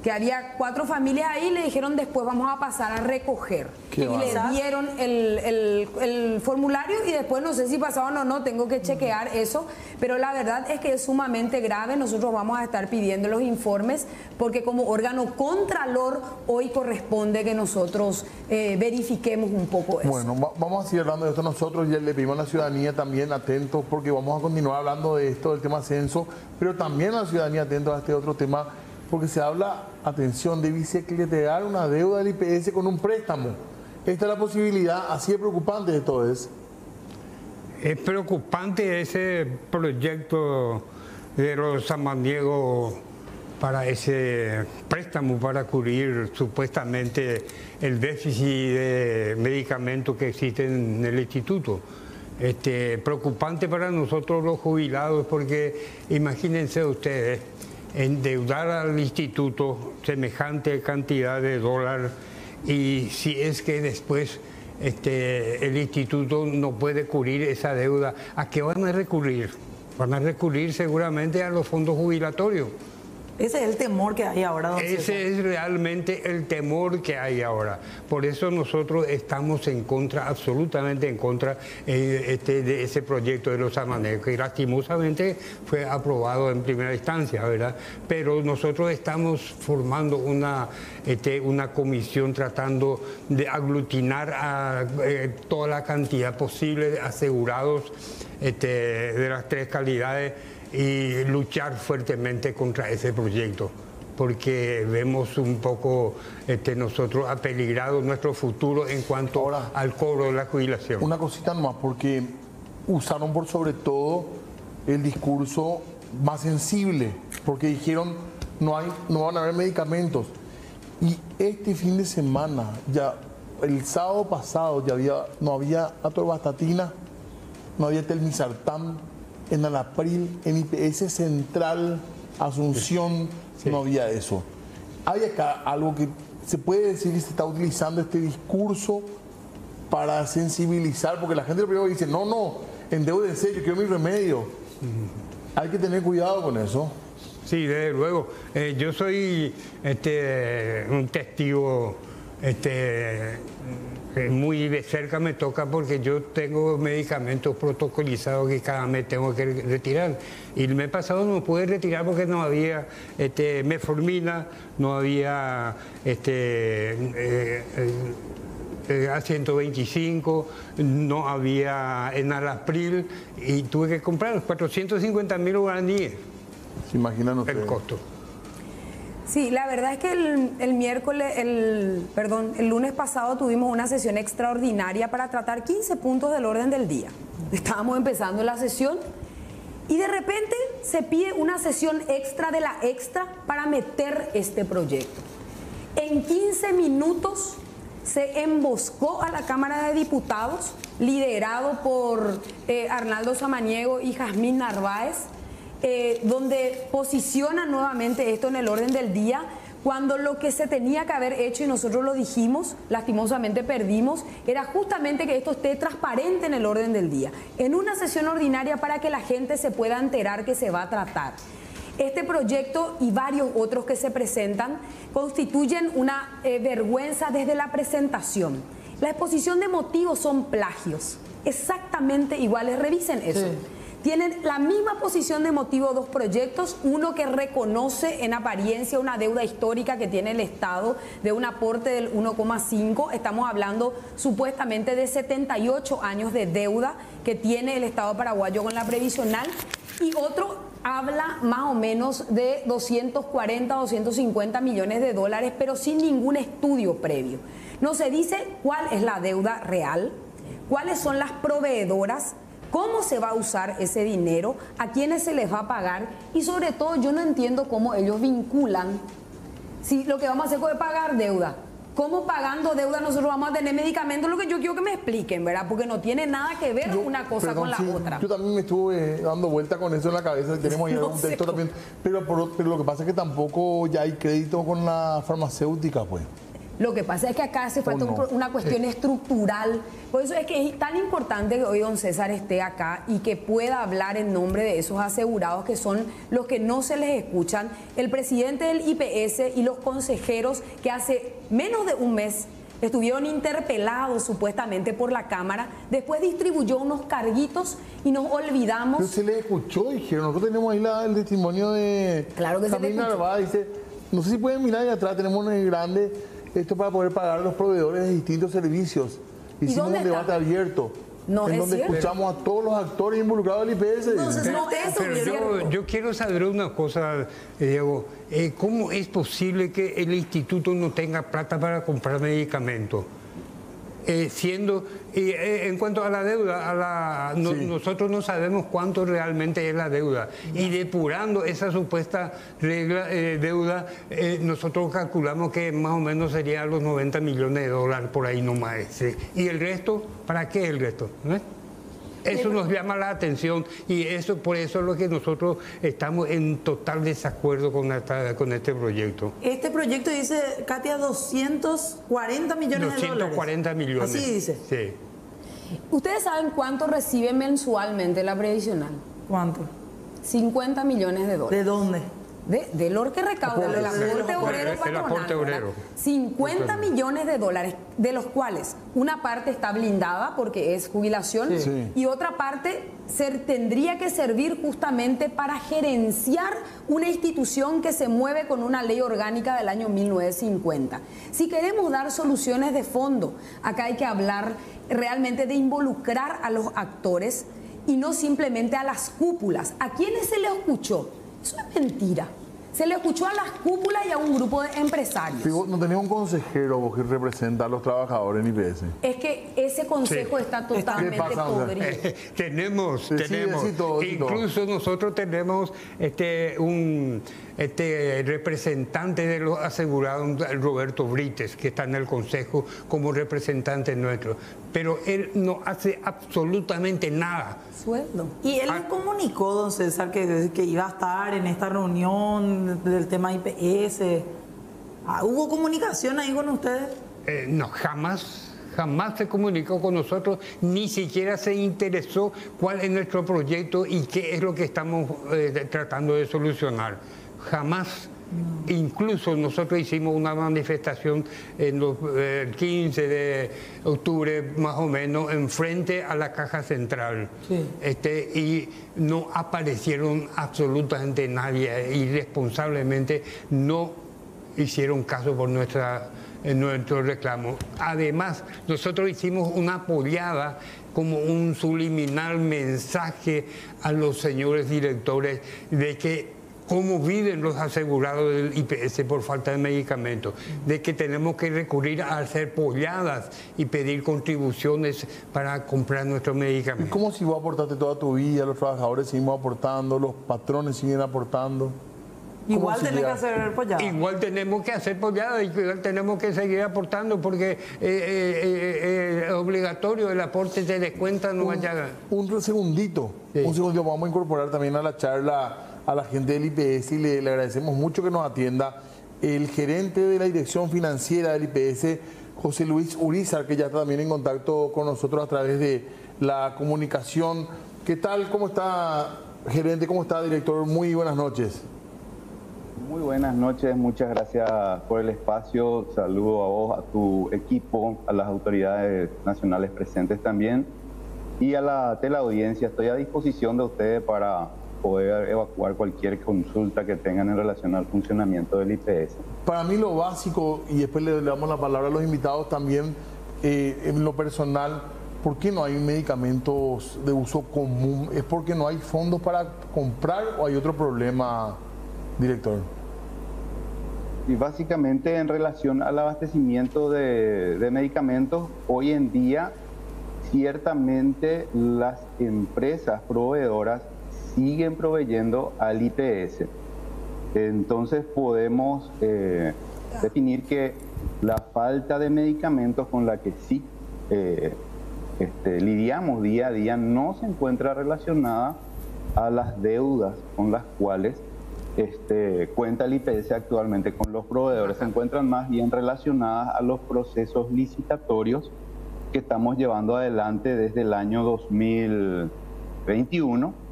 que había 4 familias ahí, le dijeron después vamos a pasar a recoger. Y le dieron el formulario y después no sé si pasaron o no, tengo que chequear eso, pero la verdad es que es sumamente grave. Nosotros vamos a estar pidiendo los informes porque como órgano contralor hoy corresponde que nosotros verifiquemos un poco eso. Bueno, vamos a seguir hablando de esto nosotros y le pedimos a la ciudadanía también atentos porque vamos a continuar hablando de esto, del tema censo, pero también a la ciudadanía atentos a este otro tema porque se habla, atención, de bicicletear una deuda del IPS con un préstamo. Esta es la posibilidad, así de preocupante de todo es. Es preocupante ese proyecto de los samaniegos para ese préstamo para cubrir supuestamente el déficit de medicamentos que existen en el instituto. Preocupante para nosotros los jubilados porque imagínense ustedes, endeudar al instituto semejante cantidad de dólares y si es que después el instituto no puede cubrir esa deuda, ¿a qué van a recurrir? Van a recurrir seguramente a los fondos jubilatorios. Ese es el temor que hay ahora, don César. Ese es realmente el temor que hay ahora. Por eso nosotros estamos en contra, absolutamente en contra de ese proyecto de los samaniegos, que lastimosamente fue aprobado en primera instancia, ¿verdad? Pero nosotros estamos formando una comisión tratando de aglutinar a toda la cantidad posible de asegurados de las 3 calidades y luchar fuertemente contra ese proyecto, porque vemos un poco nosotros apeligrado nuestro futuro en cuanto al cobro de la jubilación. Una cosita nomás, porque usaron por sobre todo el discurso más sensible, porque dijeron no van a haber medicamentos. Y este fin de semana, ya el sábado pasado, no había atorvastatina, no había telmisartán, en Alapril, en IPS Central, Asunción, no había eso. Hay acá algo que se puede decir que se está utilizando este discurso para sensibilizar, porque la gente lo primero dice, no, endeúdense, yo quiero mi remedio. Hay que tener cuidado con eso. Sí, desde luego. Yo soy un testigo muy de cerca me toca, porque yo tengo medicamentos protocolizados que cada mes tengo que retirar. Y el mes pasado no pude retirar porque no había metformina, no había A125, no había enalapril, y tuve que comprar 450.000 guaraníes. Imagínate el costo. Sí, la verdad es que el lunes pasado tuvimos una sesión extraordinaria para tratar 15 puntos del orden del día. Estábamos empezando la sesión y de repente se pide una sesión extra de la extra para meter este proyecto. En 15 minutos se emboscó a la Cámara de Diputados, liderado por Arnaldo Samaniego y Jazmín Narváez, donde posiciona nuevamente esto en el orden del día, cuando lo que se tenía que haber hecho, y nosotros lo dijimos, lastimosamente perdimos, era justamente que esto esté transparente en el orden del día, en una sesión ordinaria, para que la gente se pueda enterar que se va a tratar. Este proyecto y varios otros que se presentan constituyen una vergüenza desde la presentación. La exposición de motivos son plagios, exactamente iguales, revisen eso. Sí. Tienen la misma posición de motivo dos proyectos, uno que reconoce en apariencia una deuda histórica que tiene el Estado de un aporte del 1,5, estamos hablando supuestamente de 78 años de deuda que tiene el Estado paraguayo con la previsional, y otro habla más o menos de 240, 250 millones de dólares, pero sin ningún estudio previo. No se dice cuál es la deuda real, cuáles son las proveedoras, cómo se va a usar ese dinero, a quiénes se les va a pagar, y sobre todo yo no entiendo cómo ellos vinculan si lo que vamos a hacer es pagar deuda. ¿Cómo pagando deuda nosotros vamos a tener medicamentos? Lo que yo quiero que me expliquen, ¿verdad? Porque no tiene nada que ver una cosa con la otra. Yo también me estuve dando vuelta con eso en la cabeza, tenemos ahí un texto también, pero lo que pasa es que tampoco ya hay crédito con la farmacéutica, pues. Lo que pasa es que acá hace falta una cuestión estructural. Por eso es que es tan importante que hoy don César esté acá y que pueda hablar en nombre de esos asegurados, que son los que no se les escuchan, el presidente del IPS y los consejeros que hace menos de un mes estuvieron interpelados supuestamente por la Cámara, después distribuyó unos carguitos y nos olvidamos. Pero se les escuchó, dijeron, nosotros tenemos ahí el testimonio de Jazmín Narváez, dice, no sé si pueden mirar ahí atrás, tenemos un grande, esto para poder pagar a los proveedores de distintos servicios. Hicimos un debate abierto. No, en donde escuchamos a todos los actores involucrados del IPS. Pero yo quiero saber una cosa, Diego. ¿Cómo es posible que el instituto no tenga plata para comprar medicamentos? En cuanto a la deuda, nosotros no sabemos cuánto realmente es la deuda. Y depurando esa supuesta deuda, nosotros calculamos que más o menos serían los 90 millones de dólares por ahí nomás. ¿Y el resto? ¿Para qué el resto? Eso nos llama la atención, y por eso es lo que nosotros estamos en total desacuerdo con este proyecto. Este proyecto dice, Katia, 240 millones de dólares. 240 millones. Así dice. Sí. ¿Ustedes saben cuánto recibe mensualmente la previsional? ¿Cuánto? 50 millones de dólares. ¿De dónde? De lo que recauda el aporte obrero patronal. 50 millones de dólares, de los cuales una parte está blindada porque es jubilación, y otra parte tendría que servir justamente para gerenciar una institución que se mueve con una ley orgánica del año 1950. Si queremos dar soluciones de fondo, acá hay que hablar realmente de involucrar a los actores y no simplemente a las cúpulas. ¿A quiénes se les escuchó? Eso es mentira. Se le escuchó a las cúpulas y a un grupo de empresarios. Digo, no tenía un consejero que representa a los trabajadores en IPS. Es que ese consejo está totalmente podrido. Tenemos, todo. Incluso nosotros tenemos un representante de los asegurados, Roberto Brites, que está en el consejo como representante nuestro. Pero él no hace absolutamente nada. Sueldo. Y él le comunicó, don César, que iba a estar en esta reunión del tema IPS. ¿Hubo comunicación ahí con ustedes? No, jamás se comunicó con nosotros, ni siquiera se interesó cuál es nuestro proyecto y qué es lo que estamos tratando de solucionar. Jamás. Incluso nosotros hicimos una manifestación en el 15 de octubre, más o menos, enfrente a la Caja Central. Sí. Y no aparecieron absolutamente nadie. Irresponsablemente no hicieron caso por nuestro reclamo. Además, nosotros hicimos una pollada como un subliminal mensaje a los señores directores de que cómo viven los asegurados del IPS por falta de medicamentos, de que tenemos que recurrir a hacer polladas y pedir contribuciones para comprar nuestros medicamentos. ¿Y cómo si vos aportaste toda tu vida, los trabajadores seguimos aportando, los patrones siguen aportando? Igual tenés que hacer pollada. Igual tenemos que hacer pollada y igual tenemos que seguir aportando porque es obligatorio el aporte se descuenta, no vaya... Un segundito, vamos a incorporar también a la charla a la gente del IPS y le agradecemos mucho que nos atienda el gerente de la dirección financiera del IPS, José Luis Urizar, que ya está también en contacto con nosotros a través de la comunicación. ¿Qué tal? ¿Cómo está, gerente? ¿Cómo está, director? Muy buenas noches. Muy buenas noches, muchas gracias por el espacio. Saludo a vos, a tu equipo, a las autoridades nacionales presentes también y a la teleaudiencia. Estoy a disposición de ustedes para poder evacuar cualquier consulta que tengan en relación al funcionamiento del IPS. Para mí lo básico, y después le damos la palabra a los invitados también, en lo personal, ¿por qué no hay medicamentos de uso común? ¿Es porque no hay fondos para comprar o hay otro problema, director? Y básicamente en relación al abastecimiento de medicamentos, hoy en día ciertamente las empresas proveedoras siguen proveyendo al IPS. Entonces podemos definir que la falta de medicamentos con la que sí lidiamos día a día no se encuentra relacionada a las deudas con las cuales cuenta el IPS actualmente con los proveedores. Se encuentran más bien relacionadas a los procesos licitatorios que estamos llevando adelante desde el año 2021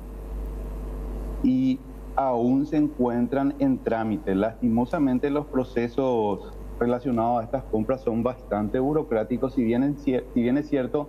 y aún se encuentran en trámite. Lastimosamente los procesos relacionados a estas compras son bastante burocráticos. Si bien es cierto,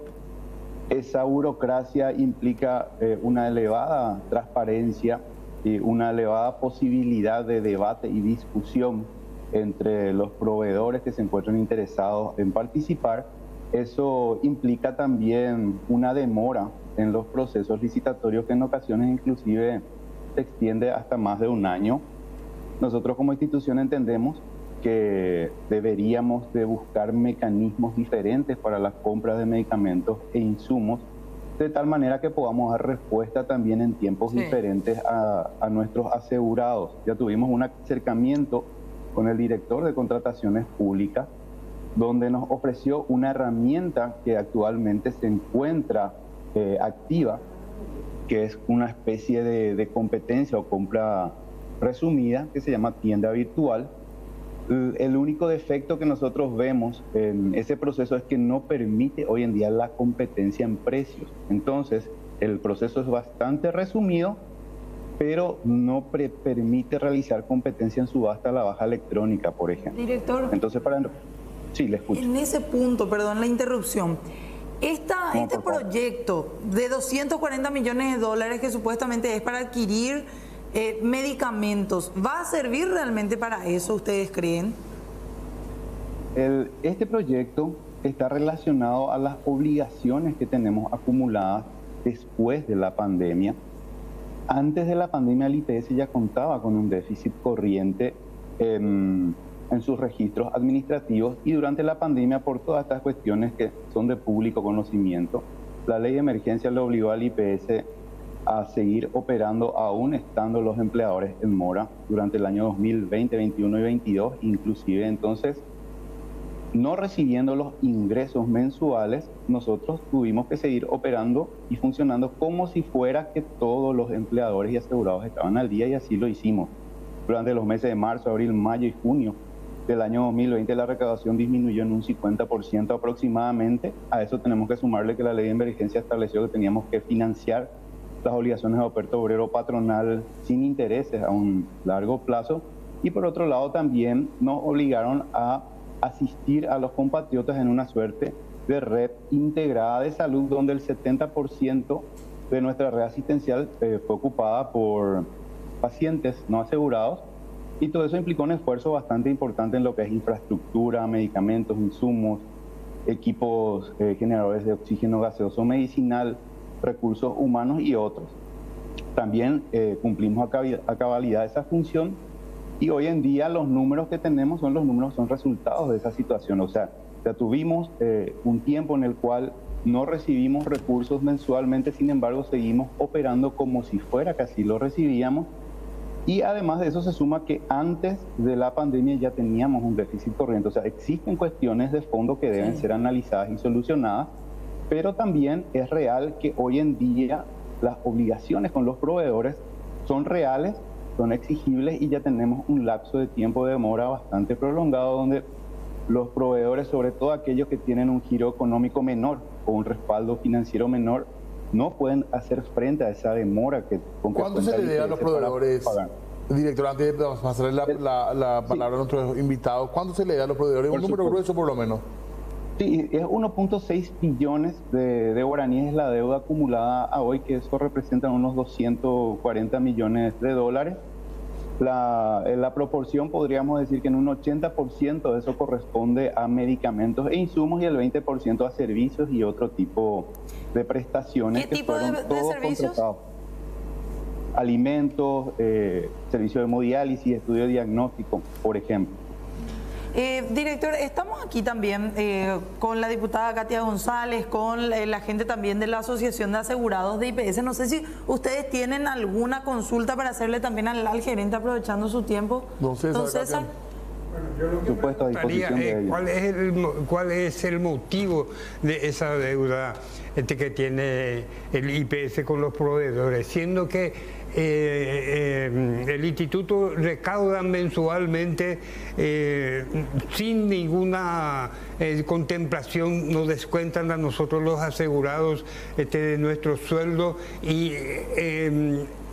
esa burocracia implica una elevada transparencia y una elevada posibilidad de debate y discusión entre los proveedores que se encuentran interesados en participar. Eso implica también una demora en los procesos licitatorios que en ocasiones inclusive se extiende hasta más de un año. Nosotros como institución entendemos que deberíamos de buscar mecanismos diferentes para las compras de medicamentos e insumos, de tal manera que podamos dar respuesta también en tiempos diferentes a nuestros asegurados. Ya tuvimos un acercamiento con el director de contrataciones públicas, donde nos ofreció una herramienta que actualmente se encuentra activa, que es una especie de competencia o compra resumida que se llama tienda virtual. El único defecto que nosotros vemos en ese proceso es que no permite hoy en día la competencia en precios. Entonces, el proceso es bastante resumido, pero no permite realizar competencia en subasta a la baja electrónica, por ejemplo. Director. Entonces, sí, le escucho. En ese punto, perdón la interrupción, este proyecto de 240 millones de dólares que supuestamente es para adquirir medicamentos, ¿va a servir realmente para eso, ustedes creen? Este proyecto está relacionado a las obligaciones que tenemos acumuladas después de la pandemia Antes de la pandemia el IPS ya contaba con un déficit corriente en sus registros administrativos, y durante la pandemia, por todas estas cuestiones que son de público conocimiento, la ley de emergencia le obligó al IPS a seguir operando aún estando los empleadores en mora durante el año 2020, 2021 y 2022, inclusive entonces, no recibiendo los ingresos mensuales, nosotros tuvimos que seguir operando y funcionando como si fuera que todos los empleadores y asegurados estaban al día, y así lo hicimos. Durante los meses de marzo, abril, mayo y junio del año 2020 la recaudación disminuyó en un 50% aproximadamente. A eso tenemos que sumarle que la ley de emergencia estableció que teníamos que financiar las obligaciones de oferta obrero patronal sin intereses a un largo plazo, y por otro lado también nos obligaron a asistir a los compatriotas en una suerte de red integrada de salud, donde el 70% de nuestra red asistencial fue ocupada por pacientes no asegurados, y todo eso implicó un esfuerzo bastante importante en lo que es infraestructura, medicamentos, insumos, equipos generadores de oxígeno gaseoso medicinal, recursos humanos y otros. También cumplimos a cabalidad esa función, y hoy en día los números que tenemos son resultados de esa situación. O sea, ya tuvimos un tiempo en el cual no recibimos recursos mensualmente, sin embargo seguimos operando como si fuera que así lo recibíamos, y además de eso se suma que antes de la pandemia ya teníamos un déficit corriente. O sea, existen cuestiones de fondo que deben ser analizadas y solucionadas, pero también es real que hoy en día las obligaciones con los proveedores son reales, son exigibles, y ya tenemos un lapso de tiempo de demora bastante prolongado, donde los proveedores, sobre todo aquellos que tienen un giro económico menor o un respaldo financiero menor, no pueden hacer frente a esa demora con que ¿cuánto se le da a los proveedores, director, antes de pasarle la palabra a nuestros invitados? ¿Cuánto se le da a los proveedores? Un número grueso por lo menos. Sí, es 1.6 billones de guaraníes la deuda acumulada a hoy, que eso representa unos 240 millones de dólares. La proporción, podríamos decir que en un 80% de eso corresponde a medicamentos e insumos, y el 20% a servicios y otro tipo de prestaciones. ¿Qué tipo de servicios? Contratados. Alimentos, servicio de hemodiálisis, estudio diagnóstico, por ejemplo. Director, estamos aquí también con la diputada Katia González, con la gente también de la Asociación de Asegurados de IPS. No sé si ustedes tienen alguna consulta para hacerle también al gerente, aprovechando su tiempo. Don César. Bueno, yo lo que me preguntaría es cuál es el motivo de esa deuda que tiene el IPS con los proveedores, siendo que el instituto recauda mensualmente sin ninguna contemplación, nos descuentan a nosotros los asegurados de nuestro sueldo, y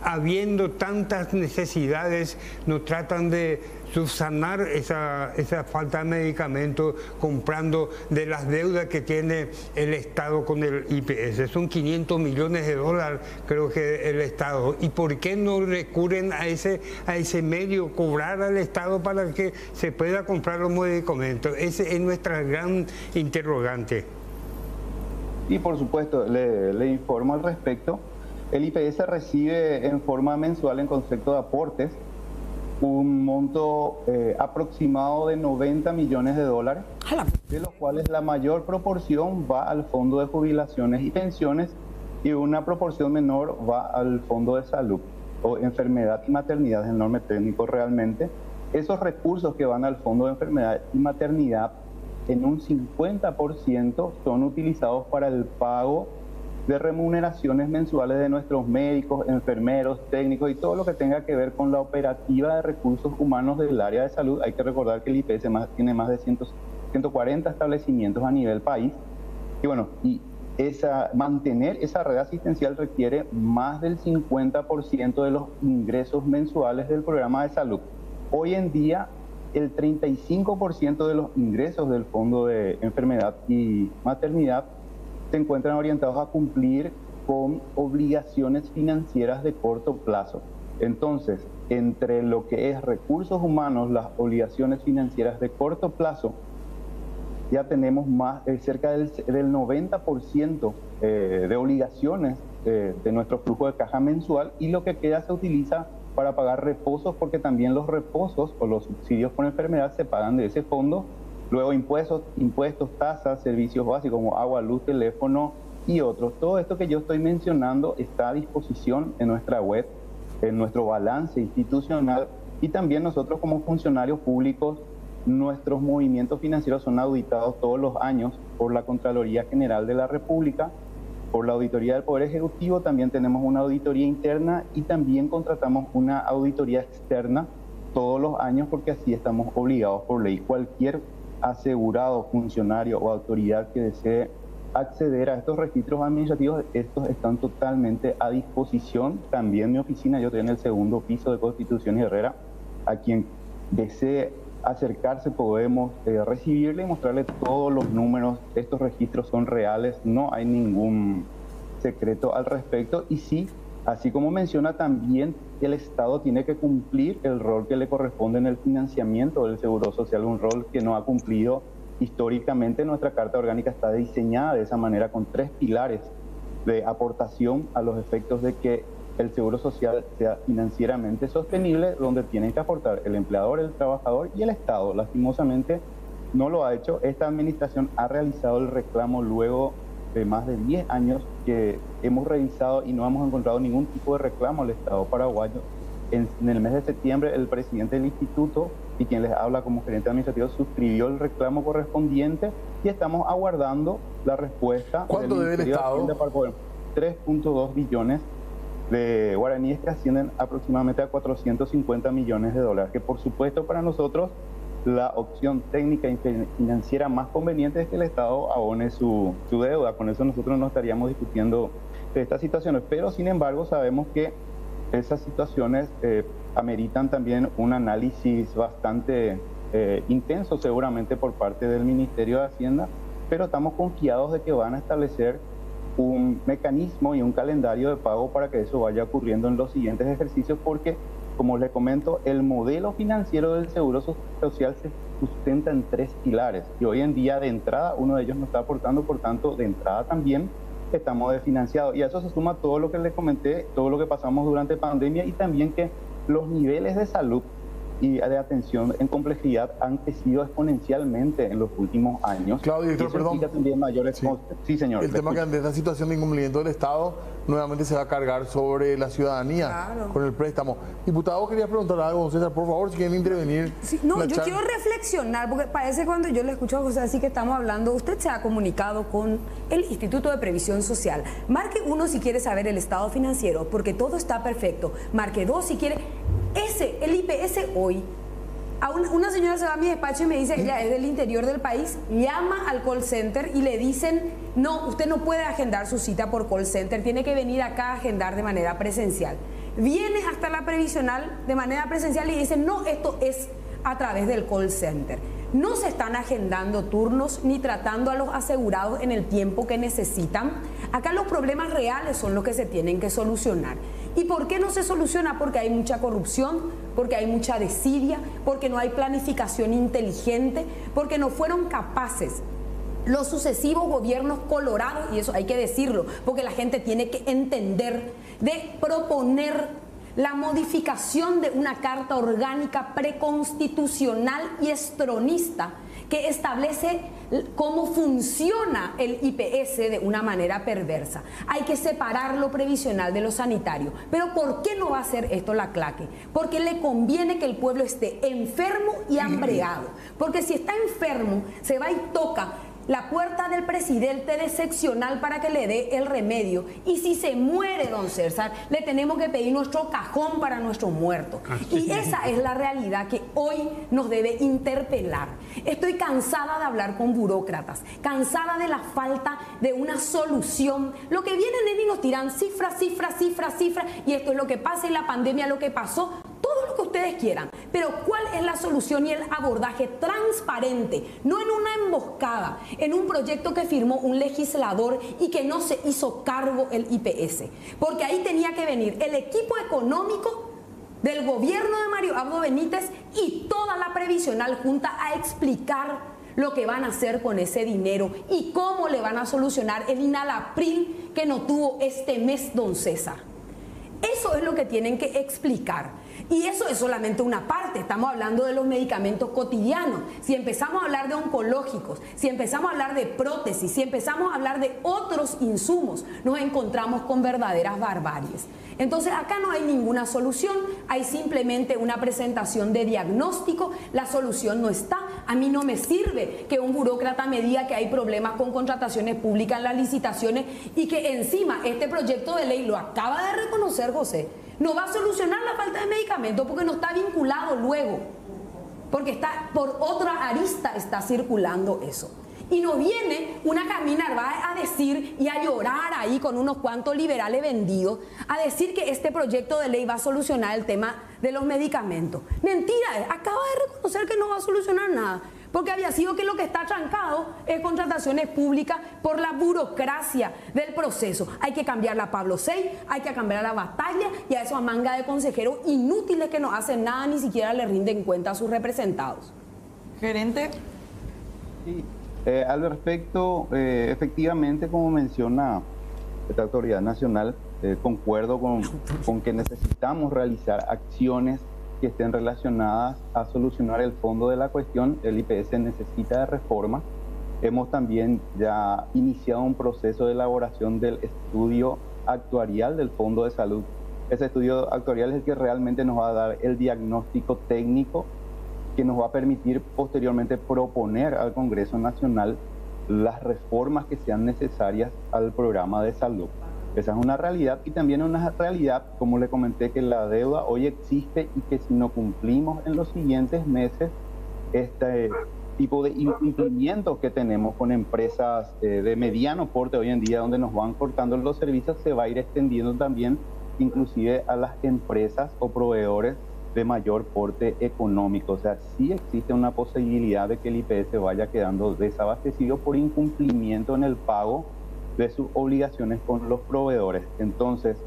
habiendo tantas necesidades nos tratan de subsanar esa falta de medicamentos comprando de las deudas que tiene el Estado con el IPS. Son 500 millones de dólares, creo que el Estado. ¿Y por qué no recurren a ese medio, cobrar al Estado para que se pueda comprar los medicamentos? Ese es nuestra gran interrogante. Y por supuesto, le informo al respecto. El IPS recibe en forma mensual, en concepto de aportes, un monto aproximado de 90 millones de dólares, de los cuales la mayor proporción va al Fondo de Jubilaciones y Pensiones, y una proporción menor va al Fondo de Salud o Enfermedad y Maternidad, es el nombre técnico realmente. Esos recursos que van al Fondo de Enfermedad y Maternidad, en un 50% son utilizados para el pago de remuneraciones mensuales de nuestros médicos, enfermeros, técnicos y todo lo que tenga que ver con la operativa de recursos humanos del área de salud. Hay que recordar que el IPS tiene más de 140 establecimientos a nivel país, y bueno, mantener esa red asistencial requiere más del 50% de los ingresos mensuales del programa de salud. Hoy en día, el 35% de los ingresos del Fondo de Enfermedad y Maternidad se encuentran orientados a cumplir con obligaciones financieras de corto plazo. Entonces, entre lo que es recursos humanos, las obligaciones financieras de corto plazo, ya tenemos cerca del 90% de obligaciones de nuestro flujo de caja mensual, y lo que queda se utiliza para pagar reposos, porque también los reposos o los subsidios por enfermedad se pagan de ese fondo. Luego impuestos, tasas, servicios básicos como agua, luz, teléfono y otros. Todo esto que yo estoy mencionando está a disposición en nuestra web, en nuestro balance institucional, y también nosotros como funcionarios públicos, nuestros movimientos financieros son auditados todos los años por la Contraloría General de la República, por la Auditoría del Poder Ejecutivo. También tenemos una auditoría interna y también contratamos una auditoría externa todos los años, porque así estamos obligados por ley. Cualquier asegurado, funcionario o autoridad que desee acceder a estos registros administrativos, estos están totalmente a disposición. También mi oficina, yo estoy en el segundo piso de Constitución y Herrera, a quien desee acercarse podemos recibirle y mostrarle todos los números. Estos registros son reales, no hay ningún secreto al respecto, y sí, así como menciona, también el Estado tiene que cumplir el rol que le corresponde en el financiamiento del Seguro Social, un rol que no ha cumplido históricamente. Nuestra Carta Orgánica está diseñada de esa manera, con 3 pilares de aportación a los efectos de que el Seguro Social sea financieramente sostenible, donde tienen que aportar el empleador, el trabajador y el Estado. Lastimosamente no lo ha hecho. Esta administración ha realizado el reclamo luego de más de 10 años que hemos revisado y no hemos encontrado ningún tipo de reclamo al Estado paraguayo. En el mes de septiembre, el presidente del instituto y quien les habla como gerente administrativo suscribió el reclamo correspondiente y estamos aguardando la respuesta. ¿Cuánto debe el Estado? 3.2 billones de guaraníes, que ascienden aproximadamente a 450 millones de dólares, que por supuesto para nosotros la opción técnica y financiera más conveniente es que el Estado abone su deuda. Con eso nosotros no estaríamos discutiendo estas situaciones, pero sin embargo sabemos que esas situaciones ameritan también un análisis bastante intenso seguramente por parte del Ministerio de Hacienda, pero estamos confiados de que van a establecer un mecanismo y un calendario de pago para que eso vaya ocurriendo en los siguientes ejercicios, porque, como les comento, el modelo financiero del Seguro Social se sustenta en 3 pilares, y hoy en día de entrada uno de ellos no está aportando, por tanto de entrada también estamos desfinanciados, y a eso se suma todo lo que les comenté, todo lo que pasamos durante pandemia, y también que los niveles de salud y de atención en complejidad han crecido exponencialmente en los últimos años. Claro, director, perdón. También mayores... Sí, señor. El tema que ante esta situación de incumplimiento del Estado nuevamente se va a cargar sobre la ciudadanía, claro, con el préstamo. Diputado, quería preguntar algo, César, por favor, si quieren intervenir. Sí, no, yo quiero reflexionar, porque parece cuando yo le escucho a José así que estamos hablando, usted se ha comunicado con el Instituto de Previsión Social. Marque 1 si quiere saber el estado financiero, porque todo está perfecto. Marque 2 si quiere... el IPS hoy, una señora se va a mi despacho y me dice, ella es del interior del país, llama al call center y le dicen, no, usted no puede agendar su cita por call center, tiene que venir acá a agendar de manera presencial. Viene hasta la previsional de manera presencial y dicen, no, esto es a través del call center. No se están agendando turnos ni tratando a los asegurados en el tiempo que necesitan. Acá los problemas reales son los que se tienen que solucionar. ¿Y por qué no se soluciona? Porque hay mucha corrupción, porque hay mucha desidia, porque no hay planificación inteligente, porque no fueron capaces los sucesivos gobiernos colorados, y eso hay que decirlo, porque la gente tiene que entender, de proponer la modificación de una carta orgánica preconstitucional y estronista que establece cómo funciona el IPS de una manera perversa. Hay que separar lo previsional de lo sanitario. Pero ¿por qué no va a hacer esto la CLACE? Porque le conviene que el pueblo esté enfermo y hambreado. Porque si está enfermo, se va y toca la puerta del presidente de seccional para que le dé el remedio. Y si se muere, don César, le tenemos que pedir nuestro cajón para nuestro muerto. Y esa es la realidad que hoy nos debe interpelar. Estoy cansada de hablar con burócratas, cansada de la falta de una solución. Lo que vienen es y nos tiran cifras, y esto es lo que pasa y la pandemia lo que pasó. Todo lo que ustedes quieran, pero ¿cuál es la solución y el abordaje transparente? No en una emboscada, en un proyecto que firmó un legislador y que no se hizo cargo el IPS. Porque ahí tenía que venir el equipo económico del gobierno de Mario Abdo Benítez y toda la previsional junta a explicar lo que van a hacer con ese dinero y cómo le van a solucionar el Inalapril que no tuvo este mes don César. Eso es lo que tienen que explicar. Y eso es solamente una parte, estamos hablando de los medicamentos cotidianos. Si empezamos a hablar de oncológicos, si empezamos a hablar de prótesis, si empezamos a hablar de otros insumos, nos encontramos con verdaderas barbaries. Entonces acá no hay ninguna solución, hay simplemente una presentación de diagnóstico, la solución no está. A mí no me sirve que un burócrata me diga que hay problemas con contrataciones públicas en las licitaciones y que encima este proyecto de ley, lo acaba de reconocer José, no va a solucionar la falta de medicamentos porque no está vinculado luego, porque está por otra arista está circulando eso. Y no viene una Carmina Narváez a decir y a llorar ahí con unos cuantos liberales vendidos, a decir que este proyecto de ley va a solucionar el tema de los medicamentos. Mentira, acaba de reconocer que no va a solucionar nada, porque había sido que lo que está trancado es contrataciones públicas por la burocracia del proceso. Hay que cambiarla a Pablo VI, hay que cambiar a la Batalla y a esos manga de consejeros inútiles que no hacen nada, ni siquiera le rinden cuenta a sus representados. Gerente. Sí. Al respecto, efectivamente, como menciona esta autoridad nacional, concuerdo con que necesitamos realizar acciones que estén relacionadas a solucionar el fondo de la cuestión. El IPS necesita de reforma. Hemos también ya iniciado un proceso de elaboración del estudio actuarial del Fondo de Salud. Ese estudio actuarial es el que realmente nos va a dar el diagnóstico técnico que nos va a permitir posteriormente proponer al Congreso Nacional las reformas que sean necesarias al programa de salud. Esa es una realidad, y también una realidad, como le comenté, que la deuda hoy existe y que si no cumplimos en los siguientes meses este tipo de incumplimientos que tenemos con empresas de mediano porte hoy en día, donde nos van cortando los servicios, se va a ir extendiendo también inclusive a las empresas o proveedores de mayor porte económico. O sea, sí existe una posibilidad de que el IPS vaya quedando desabastecido por incumplimiento en el pago de sus obligaciones con los proveedores. Entonces,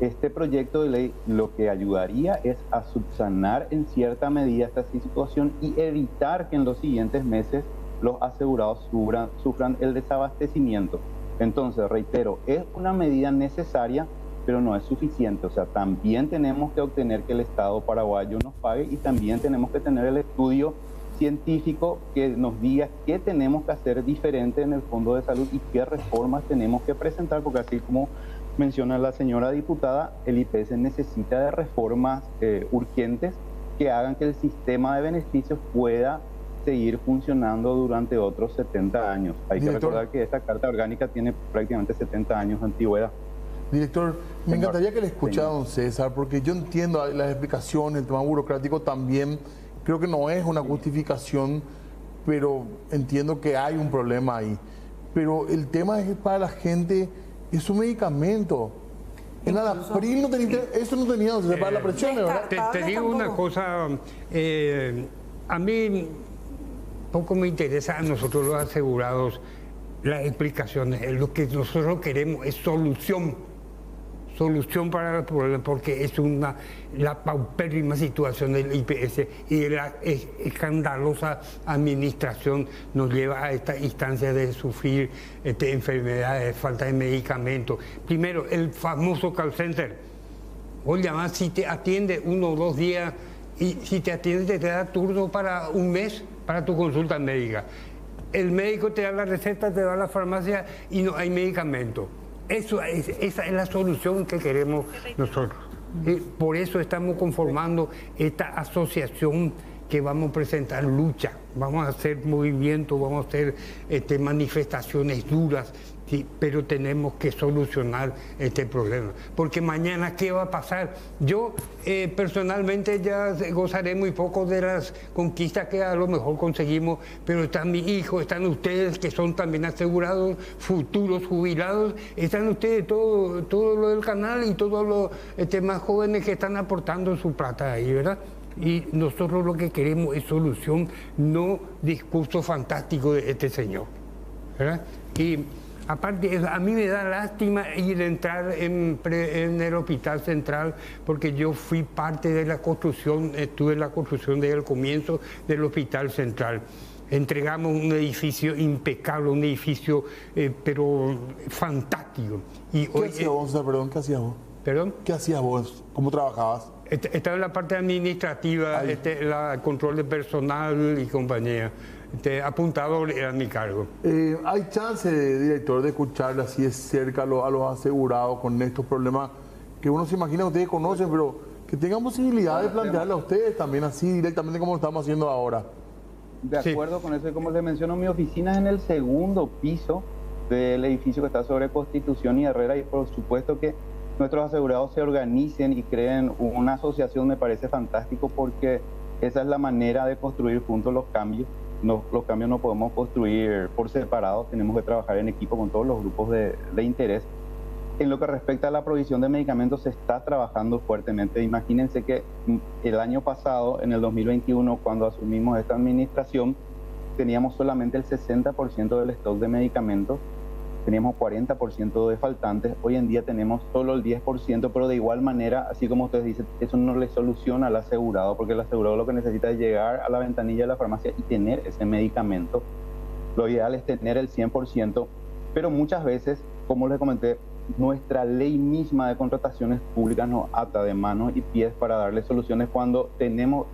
este proyecto de ley lo que ayudaría es a subsanar en cierta medida esta situación y evitar que en los siguientes meses los asegurados sufran el desabastecimiento. Entonces, reitero, es una medida necesaria, pero no es suficiente. O sea, también tenemos que obtener que el Estado paraguayo nos pague y también tenemos que tener el estudio científico que nos diga qué tenemos que hacer diferente en el Fondo de Salud y qué reformas tenemos que presentar, porque así como menciona la señora diputada, el IPS necesita de reformas urgentes que hagan que el sistema de beneficios pueda seguir funcionando durante otros 70 años. Hay que recordar que esta Carta Orgánica tiene prácticamente 70 años de antigüedad. Director, me encantaría que le escuchara a don César, porque yo entiendo las explicaciones, el tema burocrático también, creo que no es una justificación, pero entiendo que hay un problema ahí. Pero el tema es que para la gente es un medicamento. En Inalapril no tenía, eso no tenía, o sea, para la presión, ¿verdad? Te digo una cosa, a mí poco me interesa a nosotros los asegurados las explicaciones. Lo que nosotros queremos es solución para el problema, porque es la paupérrima situación del IPS y de la escandalosa administración nos lleva a esta instancia de sufrir enfermedades, falta de medicamentos. Primero, el famoso call center. Vos llamás, si te atiende 1 o 2 días, y si te atiende te da turno para un mes para tu consulta médica. El médico te da la receta, te va a la farmacia y no hay medicamento. Esa es la solución que queremos nosotros. Por eso estamos conformando esta asociación que vamos a presentar lucha, vamos a hacer movimientos, vamos a hacer manifestaciones duras, sí, pero tenemos que solucionar este problema. Porque mañana, ¿qué va a pasar? Yo personalmente ya gozaré muy poco de las conquistas que a lo mejor conseguimos, pero están mis hijos, están ustedes que son también asegurados, futuros jubilados, están ustedes, todo lo del canal y todos los más jóvenes que están aportando su plata ahí, ¿verdad? Y nosotros lo que queremos es solución, no discurso fantástico de este señor, ¿verdad? Y Aparte, a mí me da lástima entrar en el Hospital Central, porque yo fui parte de la construcción, estuve en la construcción desde el comienzo del Hospital Central. Entregamos un edificio impecable, un edificio pero fantástico. ¿Qué hacías vos? Perdón, ¿qué hacías vos? ¿Perdón? ¿Qué hacías vos? ¿Cómo trabajabas? Estaba en la parte administrativa, el control de personal y compañía. Apuntador era mi cargo. ¿Hay chance, director, de escucharle así de cerca a los asegurados con estos problemas que uno se imagina que ustedes conocen, pero que tengan posibilidad de plantearle a ustedes también así directamente como lo estamos haciendo ahora? De acuerdo con eso, y como les menciono, mi oficina es en el segundo piso del edificio que está sobre Constitución y Herrera, y por supuesto que nuestros asegurados se organicen y creen una asociación me parece fantástico, porque esa es la manera de construir juntos los cambios. Los cambios no podemos construir por separado, tenemos que trabajar en equipo con todos los grupos de interés. En lo que respecta a la provisión de medicamentos, se está trabajando fuertemente. Imagínense que el año pasado, en el 2021, cuando asumimos esta administración, teníamos solamente el 60% del stock de medicamentos, teníamos 40% de faltantes. Hoy en día tenemos solo el 10%, pero de igual manera, así como ustedes dicen, eso no le soluciona al asegurado, porque el asegurado lo que necesita es llegar a la ventanilla de la farmacia y tener ese medicamento. Lo ideal es tener el 100%, pero muchas veces, como les comenté, nuestra ley misma de contrataciones públicas nos ata de manos y pies para darle soluciones cuando tenemos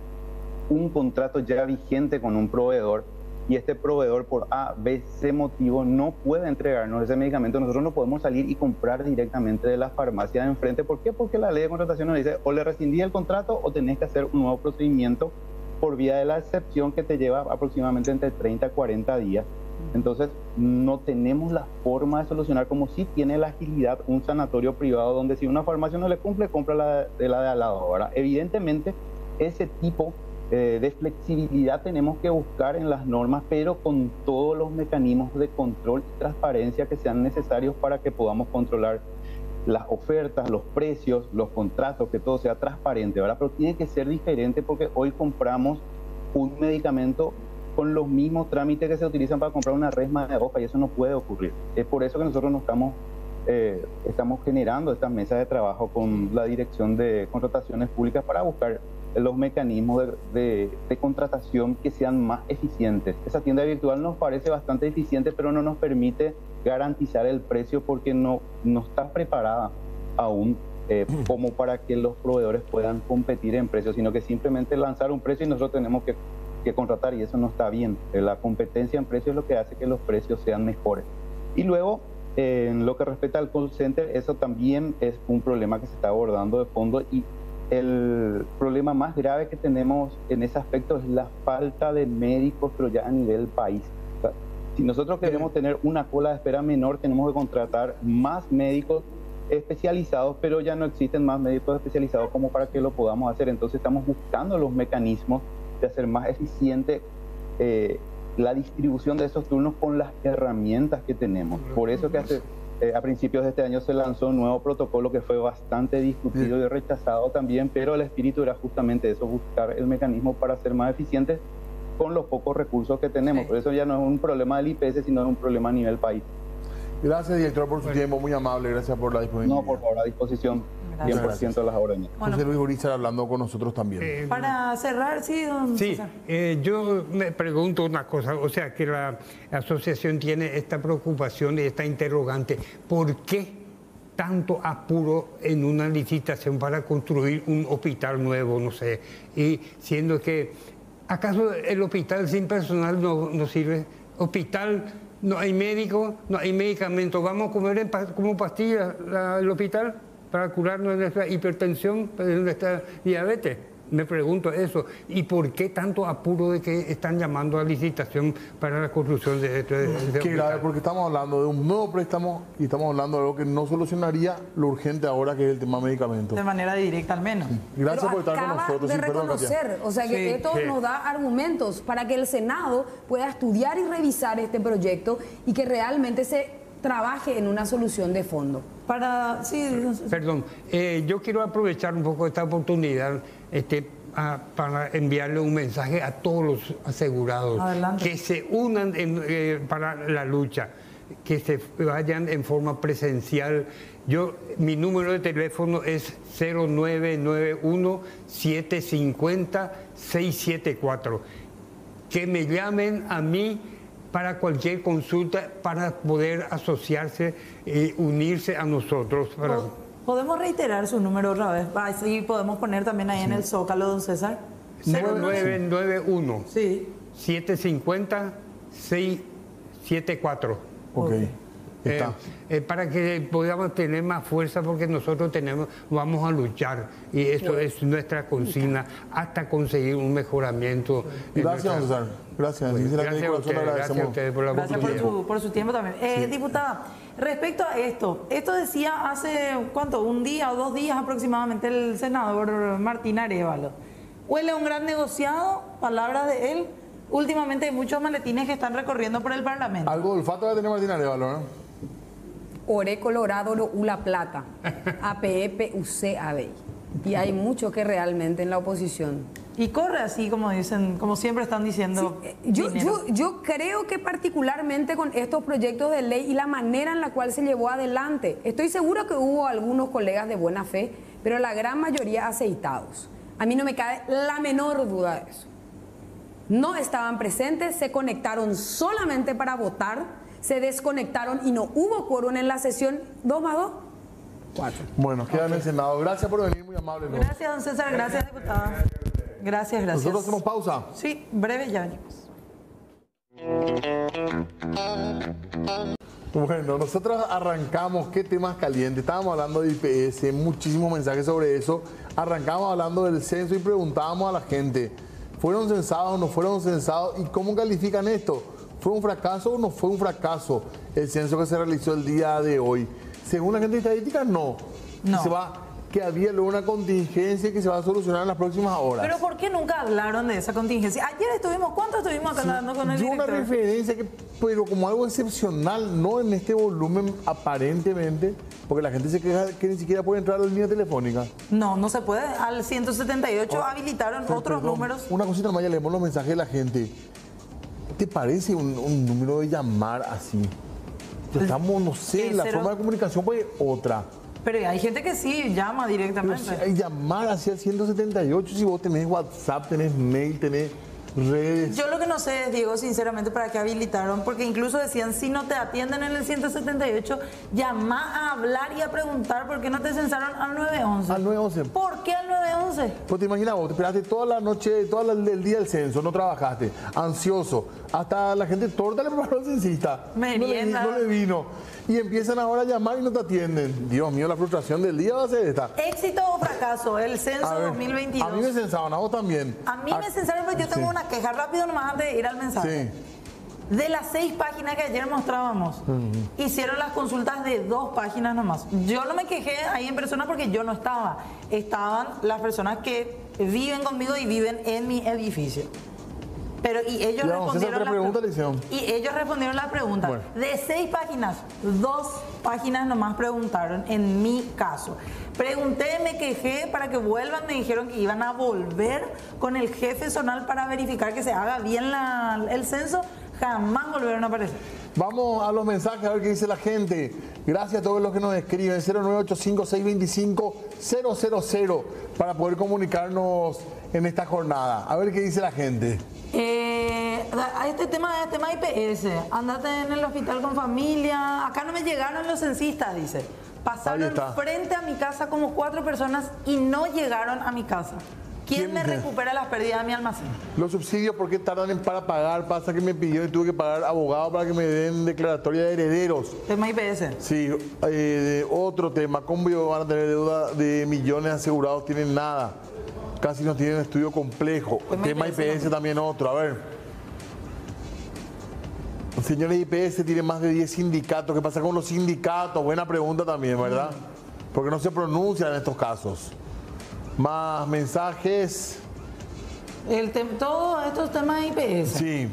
un contrato ya vigente con un proveedor y este proveedor por A, B, C motivo no puede entregarnos ese medicamento. Nosotros no podemos salir y comprar directamente de la farmacia de enfrente. ¿Por qué? Porque la ley de contratación nos dice o le rescindí el contrato o tenés que hacer un nuevo procedimiento por vía de la excepción que te lleva aproximadamente entre 30 a 40 días. Entonces, no tenemos la forma de solucionar, como si tiene la agilidad un sanatorio privado, donde si una farmacia no le cumple, compra la de al lado. Ahora, evidentemente, ese tipo de flexibilidad tenemos que buscar en las normas, pero con todos los mecanismos de control y transparencia que sean necesarios para que podamos controlar las ofertas, los precios, los contratos, que todo sea transparente, ¿verdad? Pero tiene que ser diferente porque hoy compramos un medicamento con los mismos trámites que se utilizan para comprar una resma de hoja y eso no puede ocurrir. Es por eso que nosotros estamos generando estas mesas de trabajo con la Dirección de Contrataciones Públicas para buscar los mecanismos de contratación que sean más eficientes. Esa tienda virtual nos parece bastante eficiente, pero no nos permite garantizar el precio porque no está preparada aún como para que los proveedores puedan competir en precios, sino que simplemente lanzar un precio y nosotros tenemos que contratar, y eso no está bien. La competencia en precios es lo que hace que los precios sean mejores. Y luego, en lo que respecta al call center, eso también es un problema que se está abordando de fondo, y el problema más grave que tenemos en ese aspecto es la falta de médicos, pero ya a nivel país. O sea, si nosotros queremos tener una cola de espera menor, tenemos que contratar más médicos especializados, pero ya no existen más médicos especializados como para que lo podamos hacer. Entonces estamos buscando los mecanismos de hacer más eficiente la distribución de esos turnos con las herramientas que tenemos. Por eso que a principios de este año se lanzó un nuevo protocolo que fue bastante discutido y rechazado también, pero el espíritu era justamente eso, buscar el mecanismo para ser más eficientes con los pocos recursos que tenemos. Por eso ya no es un problema del IPS, sino es un problema a nivel país. Gracias, director, por su tiempo, muy amable, gracias por la disponibilidad. No, por favor, a disposición. Gracias. 100% de las órdenes. José Luis Urizar hablando con nosotros también. Para cerrar, sí, don César. Yo me pregunto una cosa, o sea, que la asociación tiene esta preocupación y esta interrogante. ¿Por qué tanto apuro en una licitación para construir un hospital nuevo, no sé? Y siendo que, ¿acaso el hospital sin personal no sirve? Hospital, no hay médico, no hay medicamentos. ¿Vamos a comer como pastillas el hospital para curarnos de nuestra hipertensión, de nuestra diabetes? Me pregunto eso. ¿Y por qué tanto apuro de que están llamando a licitación para la construcción de este Qué grave, porque estamos hablando de un nuevo préstamo y estamos hablando de algo que no solucionaría lo urgente ahora, que es el tema de medicamentos. De manera directa al menos. Gracias por estar con nosotros. De reconocer, o sea que esto nos da argumentos para que el Senado pueda estudiar y revisar este proyecto y que realmente se trabaje en una solución de fondo. Perdón, yo quiero aprovechar un poco esta oportunidad para enviarle un mensaje a todos los asegurados. Adelante. Que se unan para la lucha. que se vayan en forma presencial. Mi número de teléfono es 0991-750-674. Que me llamen a mí para cualquier consulta, para poder asociarse, unirse a nosotros. ¿Podemos reiterar su número otra vez? Así podemos poner también ahí en el Zócalo, don César. 0991 sí. 750-674. Ok. Para que podamos tener más fuerza, porque nosotros vamos a luchar, y eso es nuestra consigna hasta conseguir un mejoramiento. Gracias, César. Gracias. Gracias a ustedes por la oportunidad. Gracias por su tiempo también. Diputada, respecto a esto decía hace, ¿cuánto? Un día o 2 días aproximadamente el senador Martín Arévalo. Huele a un gran negociado, palabras de él. Últimamente hay muchos maletines que están recorriendo por el Parlamento. Algo de olfato va a tener Martín Arévalo, ¿no? Ore Colorado, Ula Plata, APEP, UC, ABEI. Y hay mucho que realmente en la oposición. Y corre así, como dicen, como siempre están diciendo. Sí, yo creo que particularmente con estos proyectos de ley y la manera en la cual se llevó adelante, estoy seguro que hubo algunos colegas de buena fe, pero la gran mayoría aceitados. A mí no me cabe la menor duda de eso. No estaban presentes, se conectaron solamente para votar, se desconectaron y no hubo quórum en la sesión. 2 más 2, 4. Bueno, queda en el Senado. Gracias por venir, muy amable, ¿no? Gracias, don César. Gracias, diputada. Gracias. Nosotros hacemos pausa. Sí, breve, ya venimos. Bueno, nosotros arrancamos, ¿qué temas calientes? Estábamos hablando de IPS, muchísimos mensajes sobre eso. Arrancamos hablando del censo y preguntábamos a la gente, ¿fueron censados o no fueron censados? ¿Y cómo califican esto? ¿Fue un fracaso o no fue un fracaso el censo que se realizó el día de hoy? Según la gente de estadística, no. Que había luego una contingencia que se va a solucionar en las próximas horas. Pero ¿por qué nunca hablaron de esa contingencia? Ayer ¿cuánto estuvimos acá hablando con el director? Una referencia pero como algo excepcional, no en este volumen aparentemente, porque la gente se queja que ni siquiera puede entrar a la línea telefónica. No se puede. Al 178 habilitaron otros números. Una cosita más, ya leemos los mensajes de la gente. ¿Te parece un número de llamar así? Estamos, no sé, la forma de comunicación puede otra. Pero hay gente que sí llama directamente. Pero si hay llamar hacia el 178, si vos tenés WhatsApp, tenés mail, tenés redes. Yo lo que no sé es, Diego, sinceramente, para qué habilitaron, porque incluso decían, si no te atienden en el 178, llama a hablar y a preguntar por qué no te censaron al 911. Al 911. ¿Por qué al 911? Pues te imaginas vos, te esperaste toda la noche, el día del censo, no trabajaste, ansioso, hasta la gente torta le preparó al censista. Merienda. No le vino. Y empiezan ahora a llamar y no te atienden. Dios mío, la frustración del día va a ser esta. ¿Éxito o fracaso? El censo 2022. A mí me censaron, a vos también. A mí me censaron, pero yo tengo una queja rápido nomás antes de ir al mensaje. Sí. De las 6 páginas que ayer mostrábamos, hicieron las consultas de 2 páginas nomás. Yo no me quejé ahí en persona porque yo no estaba. Estaban las personas que viven conmigo y viven en mi edificio. Pero ellos respondieron la pregunta. Bueno. De 6 páginas, 2 páginas nomás preguntaron en mi caso. Pregunté, me quejé para que vuelvan, me dijeron que iban a volver con el jefe zonal para verificar que se haga bien el censo. Jamás volvieron a aparecer. Vamos a los mensajes a ver qué dice la gente. Gracias a todos los que nos escriben. 0985-625-000 para poder comunicarnos en esta jornada. A ver qué dice la gente. Este tema IPS. Andate en el hospital con familia. Acá no me llegaron los censistas, dice. Pasaron frente a mi casa como 4 personas y no llegaron a mi casa. ¿Quién me recupera las pérdidas de mi almacén? Los subsidios, ¿por qué tardan para pagar? Pasa que me pidió y tuve que pagar abogado para que me den declaratoria de herederos. Tema IPS. Sí, otro tema. ¿Cómo van a tener deuda de millones asegurados? Tienen nada. Casi no tienen estudio complejo. Tema IPS también otro. A ver. Señores, IPS tiene más de 10 sindicatos. ¿Qué pasa con los sindicatos? Buena pregunta también, ¿verdad? Porque no se pronuncian en estos casos. Más mensajes. Todos estos temas de IPS. Sí.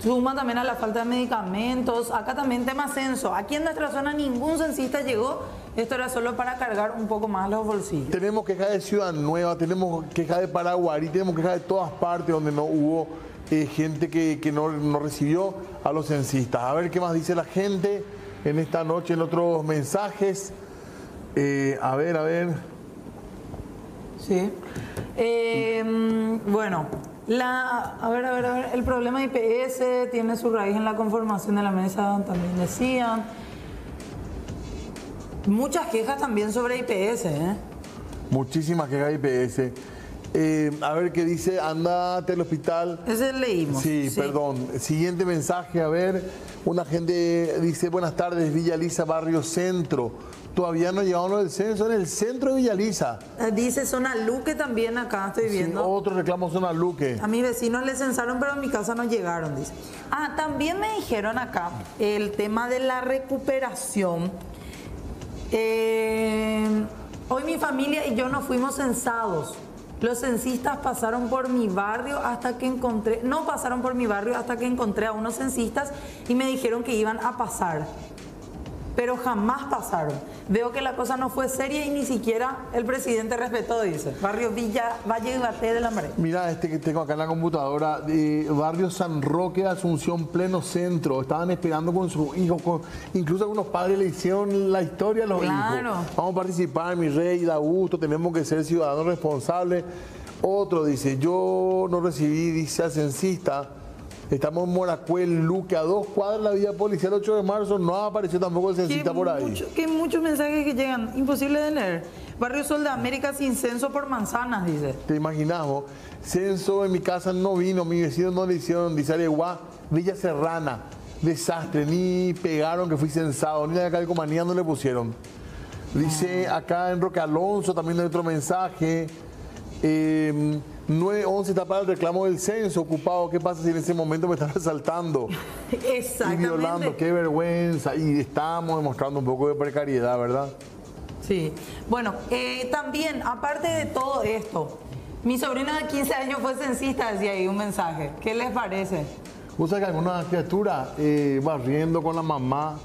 Suma también a la falta de medicamentos. Acá también tema censo. Aquí en nuestra zona ningún censista llegó. Esto era solo para cargar un poco más los bolsillos. Tenemos quejas de Ciudad Nueva, tenemos quejas de Paraguarí, tenemos quejas de todas partes donde no hubo gente que no recibió a los censistas. A ver qué más dice la gente en esta noche en otros mensajes. A ver. Sí. Bueno, a ver, el problema de IPS tiene su raíz en la conformación de la mesa, también decían. Muchas quejas también sobre IPS, Muchísimas quejas de IPS. A ver qué dice, andate al hospital. Ese leímos. Sí, perdón. Siguiente mensaje, a ver. Una gente dice, buenas tardes, Villa Lisa, Barrio Centro. Todavía no llegaron los del censo en el centro de Villa Lisa. Dice zona Luque también acá, estoy viendo. Sí, otro reclamo zona Luque. A mis vecinos les censaron, pero en mi casa no llegaron, dice. También me dijeron acá el tema de la recuperación. Hoy mi familia y yo no fuimos censados. Los censistas pasaron por mi barrio hasta que encontré, no pasaron por mi barrio hasta que encontré a unos censistas y me dijeron que iban a pasar. Pero jamás pasaron. Veo que la cosa no fue seria y ni siquiera el presidente respetó, dice. Barrio Valle Ibaté de la Maré. Mira, que tengo acá en la computadora, Barrio San Roque, Asunción, pleno centro. Estaban esperando con sus hijos, incluso algunos padres le hicieron la historia a los hijos. Vamos a participar, mi rey, da gusto, tenemos que ser ciudadanos responsables. Otro dice, yo no recibí, dice al censista. Estamos en Moracuel, Luque, a 2 cuadras de la vía policial, 8 de marzo, no apareció tampoco el censista por ahí. Que muchos mensajes que llegan, imposible de leer. Barrio Sol de América sin censo por manzanas, dice. ¿Te imaginas vos? Censo en mi casa no vino, mi vecino no le hicieron, dice Areguá, Villa Serrana, desastre, ni pegaron que fui censado, ni la calcomanía no le pusieron. Dice acá en Roque Alonso también hay otro mensaje. 911 está para el reclamo del censo ocupado. ¿Qué pasa si en ese momento me están asaltando? Exactamente. Y violando, qué vergüenza. Y estamos demostrando un poco de precariedad, ¿verdad? Sí. Bueno, también, aparte de todo esto, mi sobrina de 15 años fue censista, decía ahí un mensaje. ¿Qué les parece? ¿Vos sabés que alguna criatura barriendo con la mamá,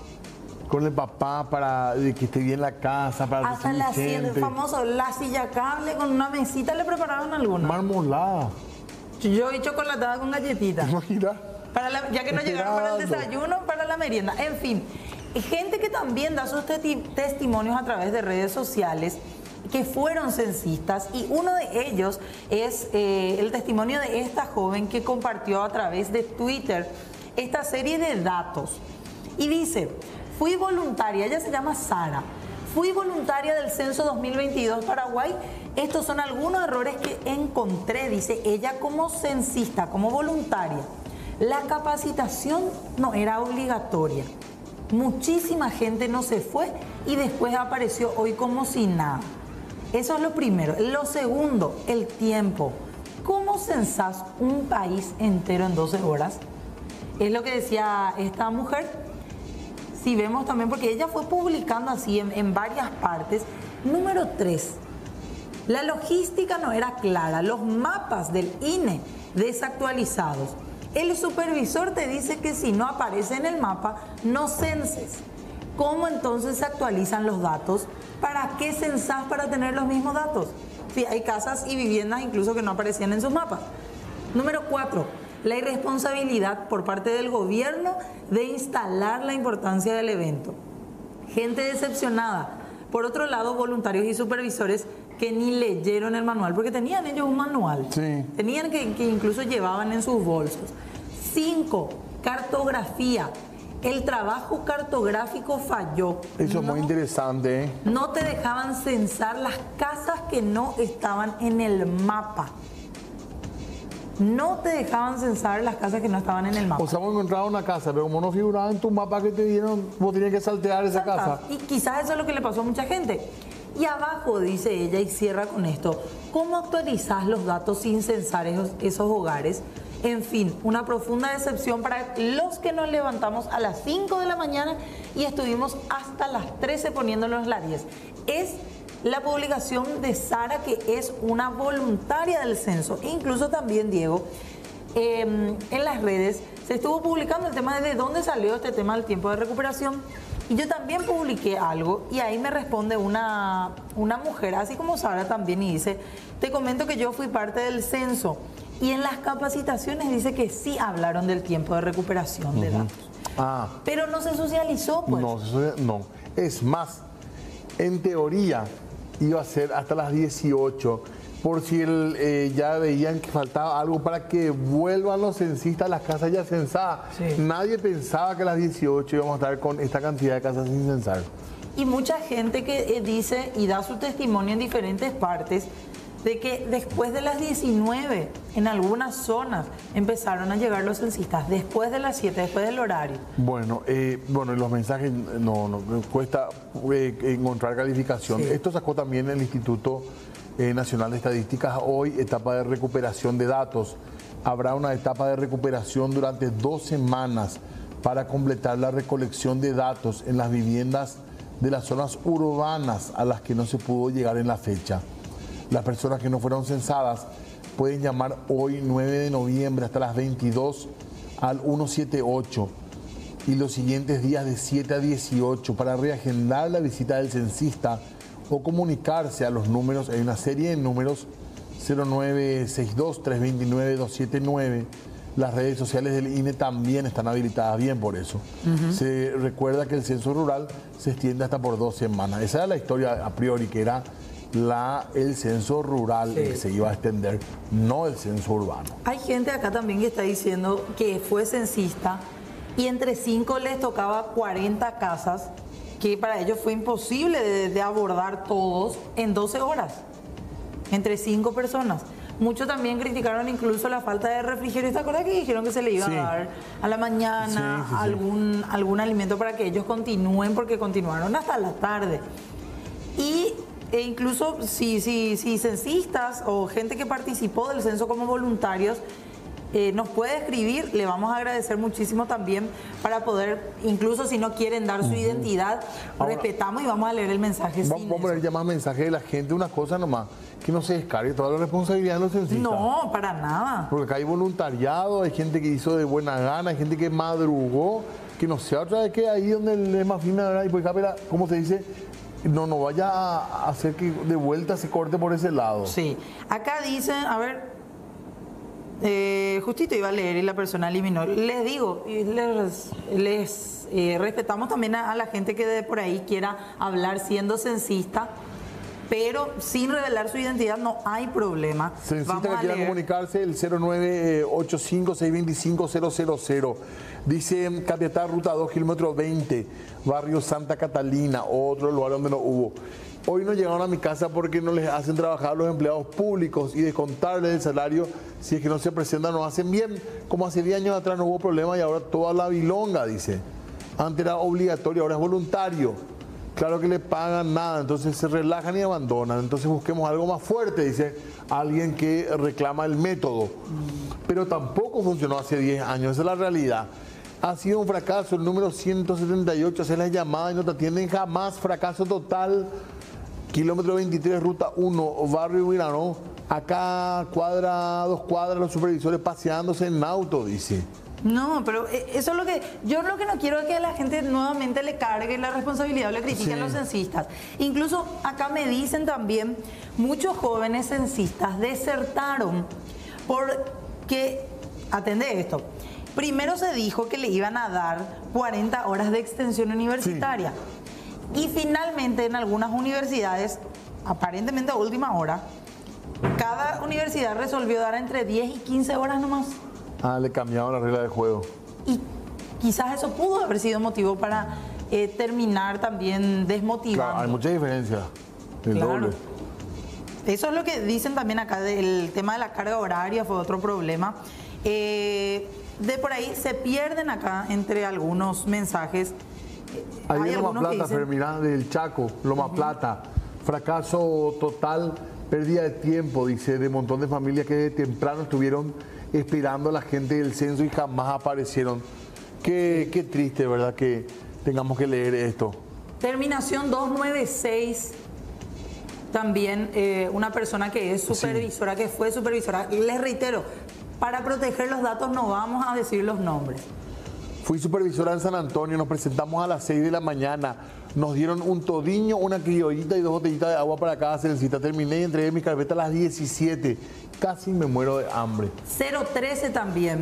con el papá para que esté bien la casa, para hasta la silla, el famoso, la silla cable con una mesita le preparaban alguna. Marmolada. Yo he chocolatada con galletitas. Ya que no llegaron para el desayuno, para la merienda. En fin, gente que también da sus testimonios a través de redes sociales que fueron censistas, y uno de ellos es el testimonio de esta joven que compartió a través de Twitter esta serie de datos. Y dice, fui voluntaria, ella se llama Sara, fui voluntaria del Censo 2022 Paraguay. Estos son algunos errores que encontré, dice ella, como censista, como voluntaria. La capacitación no era obligatoria. Muchísima gente no se fue y después apareció hoy como si nada. Eso es lo primero. Lo segundo, el tiempo. ¿Cómo censás un país entero en 12 horas? Es lo que decía esta mujer. Si vemos también, porque ella fue publicando así en varias partes. Número 3, la logística no era clara. Los mapas del INE desactualizados. El supervisor te dice que si no aparece en el mapa, no censes. ¿Cómo entonces se actualizan los datos? ¿Para qué censás para tener los mismos datos? Sí, hay casas y viviendas incluso que no aparecían en sus mapas. Número 4, la irresponsabilidad por parte del gobierno de instalar la importancia del evento. Gente decepcionada. Por otro lado, voluntarios y supervisores que ni leyeron el manual, porque tenían ellos un manual. Sí. Tenían que incluso llevaban en sus bolsos. 5, cartografía. El trabajo cartográfico falló. Eso es muy interesante, ¿eh? No te dejaban censar las casas que no estaban en el mapa. No te dejaban censar las casas que no estaban en el mapa. O sea, vos encontrabas una casa, pero como no figuraba en tu mapa que te dieron, vos tenías que saltear esa casa. Y quizás eso es lo que le pasó a mucha gente. Y abajo, dice ella, y cierra con esto, ¿cómo actualizás los datos sin censar esos hogares? En fin, una profunda decepción para los que nos levantamos a las 5 de la mañana y estuvimos hasta las 13 poniéndonos la 10. Es la publicación de Sara, que es una voluntaria del censo. Incluso también, Diego, en las redes se estuvo publicando el tema de dónde salió este tema del tiempo de recuperación. Y yo también publiqué algo y ahí me responde una mujer, así como Sara también, y dice, te comento que yo fui parte del censo Y en las capacitaciones dice que sí hablaron del tiempo de recuperación de datos. Pero no se socializó, pues. No. Es más, en teoría iba a ser hasta las 18, por si ya veían que faltaba algo para que vuelvan los censistas a las casas ya censadas. Sí. Nadie pensaba que a las 18 íbamos a estar con esta cantidad de casas sin censar. Y mucha gente que dice y da su testimonio en diferentes partes de que después de las 19, en algunas zonas, empezaron a llegar los censistas, después de las 7, después del horario. Bueno, los mensajes no cuesta encontrar calificación. Sí. Esto sacó también el Instituto Nacional de Estadísticas hoy, etapa de recuperación de datos. Habrá una etapa de recuperación durante 2 semanas para completar la recolección de datos en las viviendas de las zonas urbanas a las que no se pudo llegar en la fecha. Las personas que no fueron censadas pueden llamar hoy 9 de noviembre hasta las 22 al 178 y los siguientes días de 7 a 18 para reagendar la visita del censista o comunicarse a los números. Hay una serie de números 0962-329-279. Las redes sociales del INE también están habilitadas bien por eso. Se recuerda que el censo rural se extiende hasta por 2 semanas. Esa era la historia a priori, que era el censo rural que se iba a extender, no el censo urbano. Hay gente acá también que está diciendo que fue censista y entre 5 les tocaba 40 casas, que para ellos fue imposible de abordar todos en 12 horas, entre 5 personas. Muchos también criticaron incluso la falta de refrigerio. ¿Te acuerdas que dijeron que se le iba a dar a la mañana algún alimento para que ellos continúen? Porque continuaron hasta la tarde. E incluso si censistas o gente que participó del censo como voluntarios nos puede escribir, le vamos a agradecer muchísimo también para poder, incluso si no quieren dar su identidad, respetamos y vamos a leer el mensaje. Vamos a poner ya más mensajes de la gente, una cosa nomás, que no se descargue toda la responsabilidad de los censistas. No, para nada. Porque acá hay voluntariado, hay gente que hizo de buena gana, hay gente que madrugó, que no sea otra vez que ahí donde es más fina, ¿verdad? Y pues acá, ¿cómo se dice? No vaya a hacer que de vuelta se corte por ese lado. Sí. Acá dicen, a ver, justito iba a leer y la persona eliminó. Les digo, les respetamos también a la gente que de por ahí quiera hablar siendo censista, pero sin revelar su identidad no hay problema. Censista que quiera comunicarse, el 0985-625-000. Dice Capiatá, ruta 2, kilómetro 20, barrio Santa Catalina, otro lugar donde no hubo. Hoy no llegaron a mi casa porque no les hacen trabajar a los empleados públicos y descontarles el salario si es que no se presentan, no hacen bien. Como hace 10 años atrás no hubo problema y ahora toda la bilonga, dice. Antes era obligatorio, ahora es voluntario. Claro que le pagan nada, entonces se relajan y abandonan. Entonces busquemos algo más fuerte, dice alguien que reclama el método. Pero tampoco funcionó hace 10 años, esa es la realidad. Ha sido un fracaso, el número 178, hacer las llamadas y no te atienden jamás, fracaso total. Kilómetro 23, ruta 1, barrio Huirano. Acá 2 cuadras, los supervisores paseándose en auto, dice. No, pero eso es lo que... Yo lo que no quiero es que a la gente nuevamente le cargue la responsabilidad o le critiquen a los censistas. Incluso acá me dicen también, muchos jóvenes censistas desertaron porque, atendé esto, primero se dijo que le iban a dar 40 horas de extensión universitaria. Y finalmente en algunas universidades, aparentemente a última hora, cada universidad resolvió dar entre 10 y 15 horas nomás. Le cambiaron la regla de juego. Y quizás eso pudo haber sido motivo para terminar también desmotivando. Claro, hay mucha diferencia. El doble. Eso es lo que dicen también acá del tema de la carga horaria, fue otro problema. De por ahí se pierden acá entre algunos mensajes. Ahí en Loma Plata, Fermirá, del Chaco, Loma Plata. Fracaso total, pérdida de tiempo, dice, de un montón de familias que de temprano estuvieron esperando a la gente del censo y jamás aparecieron. Qué triste, ¿verdad? Que tengamos que leer esto. Terminación 296. También una persona que es supervisora, que fue supervisora. Les reitero, para proteger los datos no vamos a decir los nombres. Fui supervisora en San Antonio, nos presentamos a las 6 de la mañana. Nos dieron un todiño, una criollita y 2 botellitas de agua para cada censista. Terminé y entregué mi carpeta a las 17. Casi me muero de hambre. 013 también.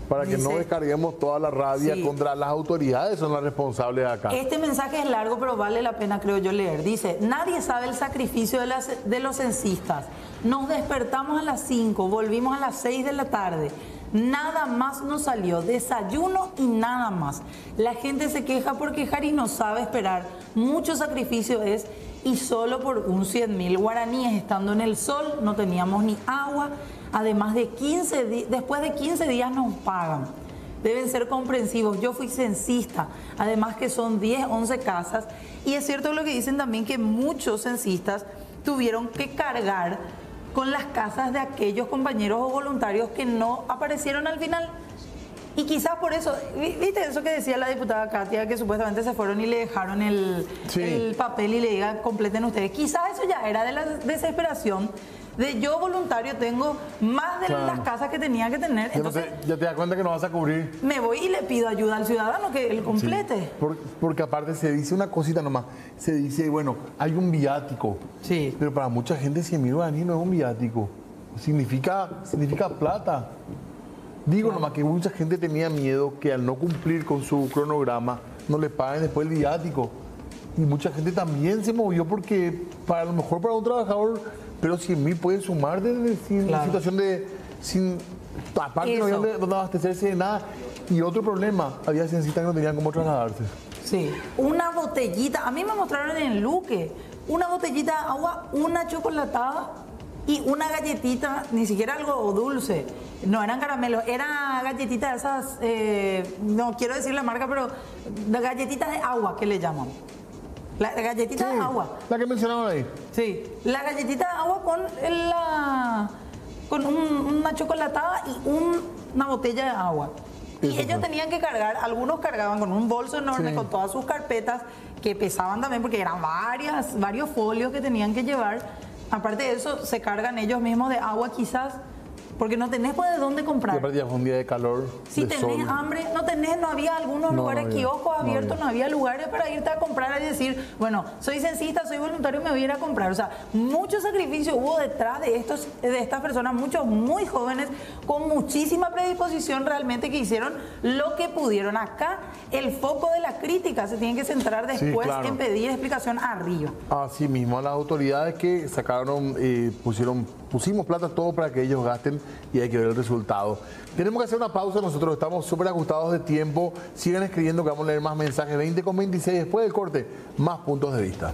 Para que no descarguemos toda la rabia contra las autoridades, son las responsables de acá. Este mensaje es largo, pero vale la pena, creo yo, leer. Dice, nadie sabe el sacrificio de los censistas. Nos despertamos a las 5, volvimos a las 6 de la tarde. Nada más nos salió, desayuno y nada más. La gente se queja por quejar y no sabe esperar. Mucho sacrificio es, y solo por un 100.000 guaraníes, estando en el sol, no teníamos ni agua. Además de después de 15 días nos pagan. Deben ser comprensivos. Yo fui censista, además que son 10, 11 casas. Y es cierto lo que dicen también, que muchos censistas tuvieron que cargar con las casas de aquellos compañeros o voluntarios que no aparecieron al final. Y quizás por eso, ¿viste eso que decía la diputada Katia, que supuestamente se fueron y le dejaron el papel y le digan, completen ustedes? Quizás eso ya era de la desesperación de yo voluntario tengo más de las casas que tenía que tener. Entonces, ya te das cuenta que no vas a cubrir. Me voy y le pido ayuda al ciudadano que él complete. Sí, porque aparte se dice una cosita nomás. Se dice, bueno, hay un viático. Sí. Pero para mucha gente 100.000 guaraníes no es un viático. Significa plata. Digo nomás que mucha gente tenía miedo que al no cumplir con su cronograma no le paguen después el viático. Y mucha gente también se movió porque a lo mejor para un trabajador, pero 100.000 pueden sumar sin situación de... aparte no había donde abastecerse de nada. Y otro problema, había censistas que no tenían cómo trasladarse. Sí. Una botellita, a mí me mostraron en Luque, una botellita de agua, una chocolatada y una galletita, ni siquiera algo dulce. No eran caramelos, era galletitas esas, no quiero decir la marca, pero galletitas de agua que le llaman. La galletita de agua. La que mencionaban ahí. Sí, la galletita de agua con una chocolatada y una botella de agua. Y ellos tenían que cargar, algunos cargaban con un bolso enorme con todas sus carpetas que pesaban también porque eran varios folios que tenían que llevar. Aparte de eso, se cargan ellos mismos de agua quizás, porque no tenés pues de dónde comprar. Y aparte ya fue un día de calor, si tenés hambre, no había algunos lugares, kioscos abiertos, no había lugares para irte a comprar y decir, bueno, soy censista, soy voluntario, me voy a ir a comprar. O sea, mucho sacrificio hubo detrás de estas personas, muchos muy jóvenes, con muchísima predisposición realmente, que hicieron lo que pudieron. Acá el foco de la crítica se tiene que centrar después en pedir explicación arriba. Así mismo, a las autoridades que sacaron, pusimos plata todo para que ellos gasten y hay que ver el resultado. Tenemos que hacer una pausa, nosotros estamos súper ajustados de tiempo. Sigan escribiendo que vamos a leer más mensajes. 20:26, después del corte, más puntos de vista.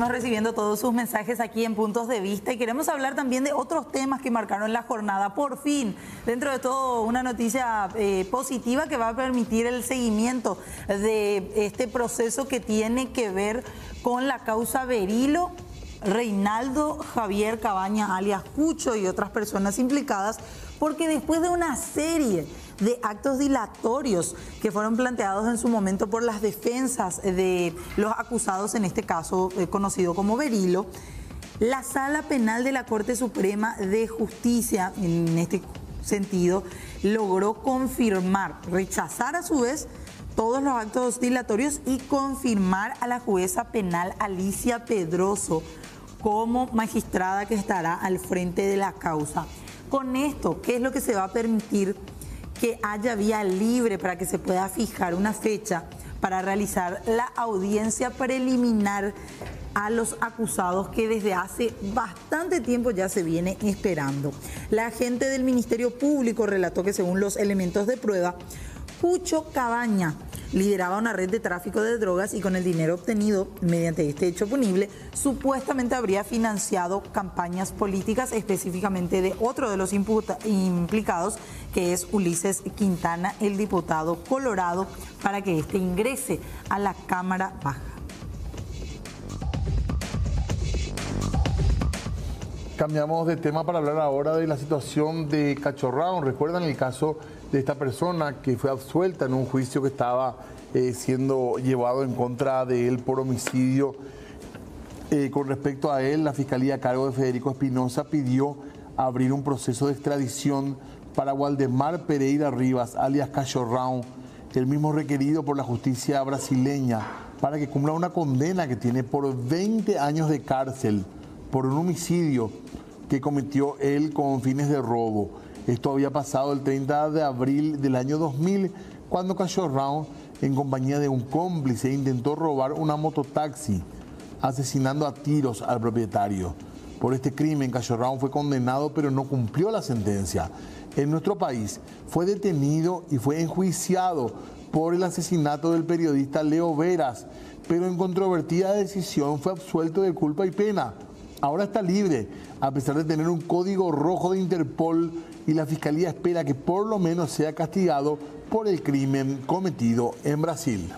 Recibiendo todos sus mensajes aquí en Puntos de Vista y queremos hablar también de otros temas que marcaron la jornada. Por fin, dentro de todo, una noticia positiva que va a permitir el seguimiento de este proceso que tiene que ver con la causa Berilo, Reinaldo Javier Cabaña alias Cucho y otras personas implicadas, porque después de una serie de actos dilatorios que fueron planteados en su momento por las defensas de los acusados, en este caso conocido como Berilo, la Sala Penal de la Corte Suprema de Justicia, en este sentido, logró rechazar a su vez todos los actos dilatorios y confirmar a la jueza penal Alicia Pedroso como magistrada que estará al frente de la causa. Con esto, ¿qué es lo que se va a permitir? Que haya vía libre para que se pueda fijar una fecha para realizar la audiencia preliminar a los acusados que desde hace bastante tiempo ya se viene esperando. La agente del Ministerio Público relató que según los elementos de prueba, Cucho Cabaña lideraba una red de tráfico de drogas y con el dinero obtenido mediante este hecho punible, supuestamente habría financiado campañas políticas, específicamente de otro de los implicados, que es Ulises Quintana, el diputado colorado, para que éste ingrese a la Cámara Baja. Cambiamos de tema para hablar ahora de la situación de Cachorrón. Recuerdan el caso de esta persona que fue absuelta en un juicio que estaba siendo llevado en contra de él por homicidio. Con respecto a él, la Fiscalía a cargo de Federico Espinosa pidió abrir un proceso de extradición para Waldemar Pereira Rivas, alias Cachorrão, el mismo requerido por la justicia brasileña, para que cumpla una condena que tiene por 20 años de cárcel por un homicidio que cometió él con fines de robo. Esto había pasado el 30 de abril del año 2000, cuando Cachorrão, en compañía de un cómplice, intentó robar una mototaxi, asesinando a tiros al propietario. Por este crimen, Cachorrão fue condenado, pero no cumplió la sentencia. En nuestro país fue detenido y fue enjuiciado por el asesinato del periodista Leo Veras, pero en controvertida decisión fue absuelto de culpa y pena. Ahora está libre, a pesar de tener un código rojo de Interpol, y la Fiscalía espera que por lo menos sea castigado por el crimen cometido en Brasil.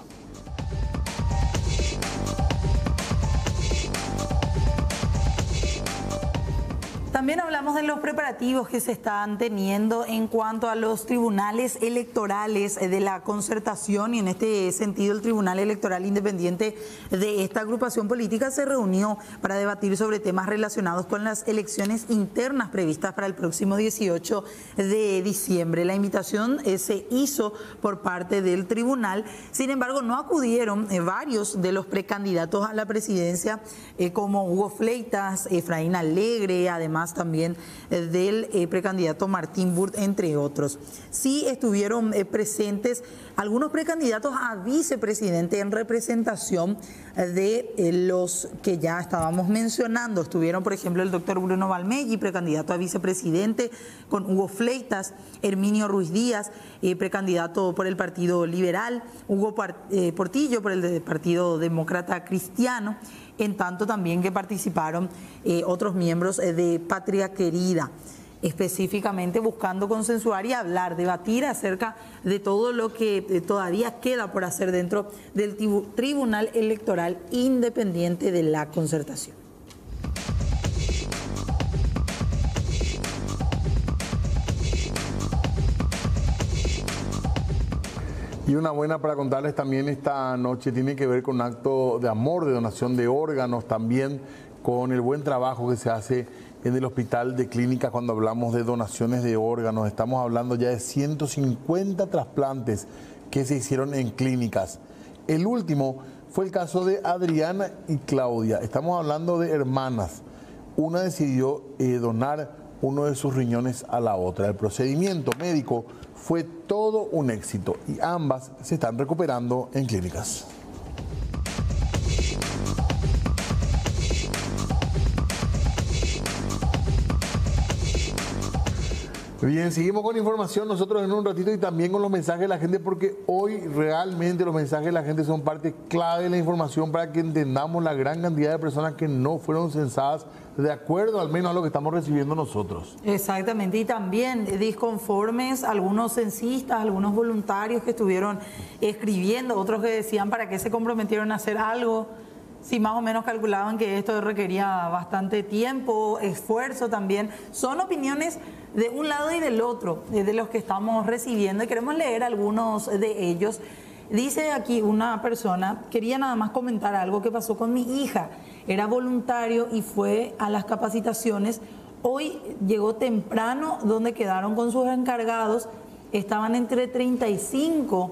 También hablamos de los preparativos que se están teniendo en cuanto a los tribunales electorales de la concertación, y en este sentido el Tribunal Electoral Independiente de esta agrupación política se reunió para debatir sobre temas relacionados con las elecciones internas previstas para el próximo 18 de diciembre. La invitación se hizo por parte del tribunal, sin embargo no acudieron varios de los precandidatos a la presidencia como Hugo Fleitas, Efraín Alegre, además también del precandidato Martín Burt, entre otros. Sí estuvieron presentes algunos precandidatos a vicepresidente en representación de los que ya estábamos mencionando. Estuvieron, por ejemplo, el doctor Bruno Valmeggi, precandidato a vicepresidente, con Hugo Fleitas, Herminio Ruiz Díaz, precandidato por el Partido Liberal, Hugo Portillo por el Partido Demócrata Cristiano, en tanto también que participaron otros miembros de Patria Querida, específicamente buscando consensuar y hablar, debatir acerca de todo lo que todavía queda por hacer dentro del Tribunal Electoral Independiente de la Concertación. Y una buena para contarles también esta noche tiene que ver con un acto de amor, de donación de órganos, también con el buen trabajo que se hace en el Hospital de Clínicas cuando hablamos de donaciones de órganos. Estamos hablando ya de 150 trasplantes que se hicieron en clínicas. El último fue el caso de Adriana y Claudia. Estamos hablando de hermanas. Una decidió donar uno de sus riñones a la otra. El procedimiento médico fue todo un éxito y ambas se están recuperando en clínicas. Bien, seguimos con información nosotros en un ratito y también con los mensajes de la gente, porque hoy realmente los mensajes de la gente son parte clave de la información para que entendamos la gran cantidad de personas que no fueron censadas de acuerdo al menos a lo que estamos recibiendo nosotros. Exactamente, y también disconformes algunos censistas, algunos voluntarios que estuvieron escribiendo, otros que decían para qué se comprometieron a hacer algo, si más o menos calculaban que esto requería bastante tiempo, esfuerzo también. Son opiniones de un lado y del otro, de los que estamos recibiendo, y queremos leer algunos de ellos. Dice aquí una persona: quería nada más comentar algo que pasó con mi hija. Era voluntario y fue a las capacitaciones. Hoy llegó temprano, donde quedaron con sus encargados. Estaban entre 35,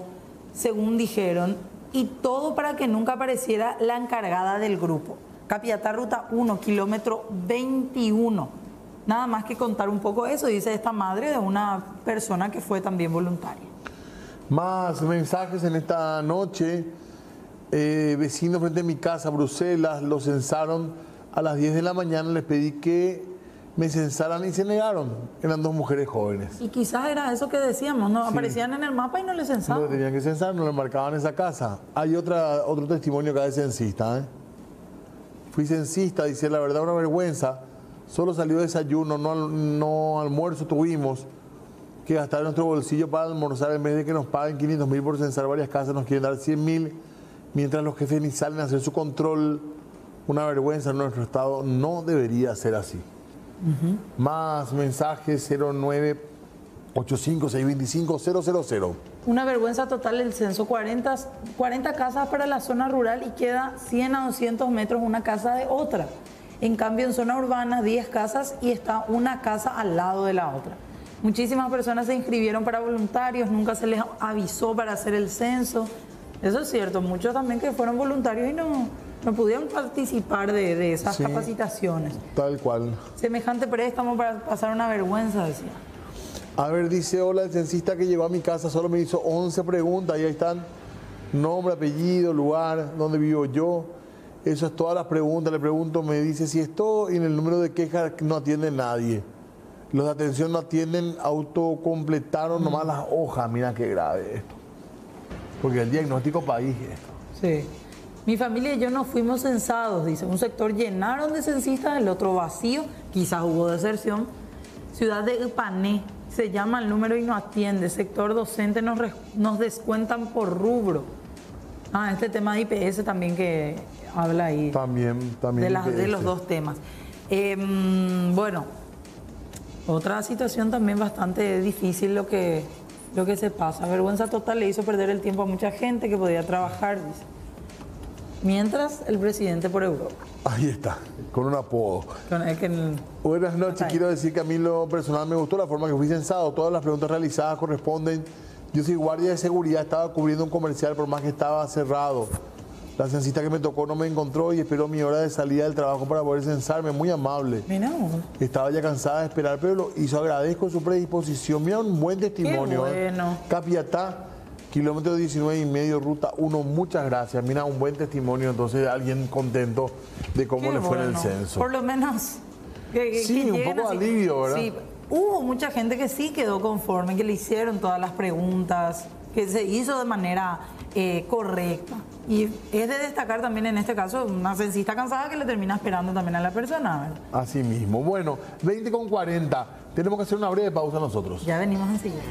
según dijeron, y todo para que nunca apareciera la encargada del grupo. Capiatá, Ruta 1, kilómetro 21. Nada más que contar un poco eso, dice esta madre de una persona que fue también voluntaria. Más mensajes en esta noche. Vecinos frente a mi casa, Bruselas, lo censaron a las 10 de la mañana. Les pedí que me censaran y se negaron. Eran dos mujeres jóvenes. Y quizás era eso que decíamos, ¿no? Sí. Aparecían en el mapa y no les censaban. No le tenían que censar, no le marcaban esa casa. Hay otro testimonio acá de censista. Fui censista, dice, la verdad, una vergüenza. Solo salió desayuno, no almuerzo tuvimos que gastar en nuestro bolsillo para almorzar. En vez de que nos paguen 500.000 por censar varias casas, nos quieren dar 100.000, mientras los jefes ni salen a hacer su control. Una vergüenza en nuestro estado, no debería ser así. Más mensajes, 85-625-000. Una vergüenza total el censo, 40 casas para la zona rural y queda 100 a 200 metros una casa de otra. En cambio, en zona urbana, 10 casas y está una casa al lado de la otra. Muchísimas personas se inscribieron para voluntarios, nunca se les avisó para hacer el censo. Eso es cierto, muchos también que fueron voluntarios y no pudieron participar de esas capacitaciones. Tal cual. Semejante préstamo para pasar una vergüenza, decía. A ver, dice, hola, el censista que llegó a mi casa solo me hizo 11 preguntas y ahí están nombre, apellido, lugar, dónde vivo yo. Eso es todas las preguntas. Le pregunto, me dice si es todo y en el número de quejas no atiende nadie. Los de atención no atienden, autocompletaron nomás las hojas. Mira qué grave esto. Porque el diagnóstico país esto. Sí. Mi familia y yo no fuimos censados, dice. Un sector llenaron de censistas, el otro vacío. Quizás hubo deserción. Ciudad de Ipané. Se llama el número y no atiende. Sector docente nos descuentan por rubro. Este tema de IPS también que habla ahí. También de los dos temas. Bueno, otra situación también bastante difícil lo que se pasa. Vergüenza total le hizo perder el tiempo a mucha gente que podía trabajar, dice. Mientras el presidente por Europa. Ahí está, con un apodo. Buenas noches, quiero decir que a mí lo personal me gustó la forma que fui censado. Todas las preguntas realizadas corresponden. Yo soy guardia de seguridad, estaba cubriendo un comercial por más que estaba cerrado. La censista que me tocó no me encontró y esperó mi hora de salida del trabajo para poder censarme. Muy amable. Estaba ya cansada de esperar, pero lo hizo. Agradezco su predisposición. Mira, un buen testimonio. Qué bueno. Capiatá, kilómetro 19,5, ruta 1. Muchas gracias. Mira, un buen testimonio entonces de alguien contento de cómo le fue en el censo. Por lo menos. Sí, un poco de alivio, ¿verdad? Sí. Hubo mucha gente que sí quedó conforme, que le hicieron todas las preguntas, que se hizo de manera correcta. Y es de destacar también en este caso una censista cansada que le termina esperando también a la persona, ¿verdad? Así mismo. Bueno, 20:40. Tenemos que hacer una breve pausa nosotros. Ya venimos enseguida.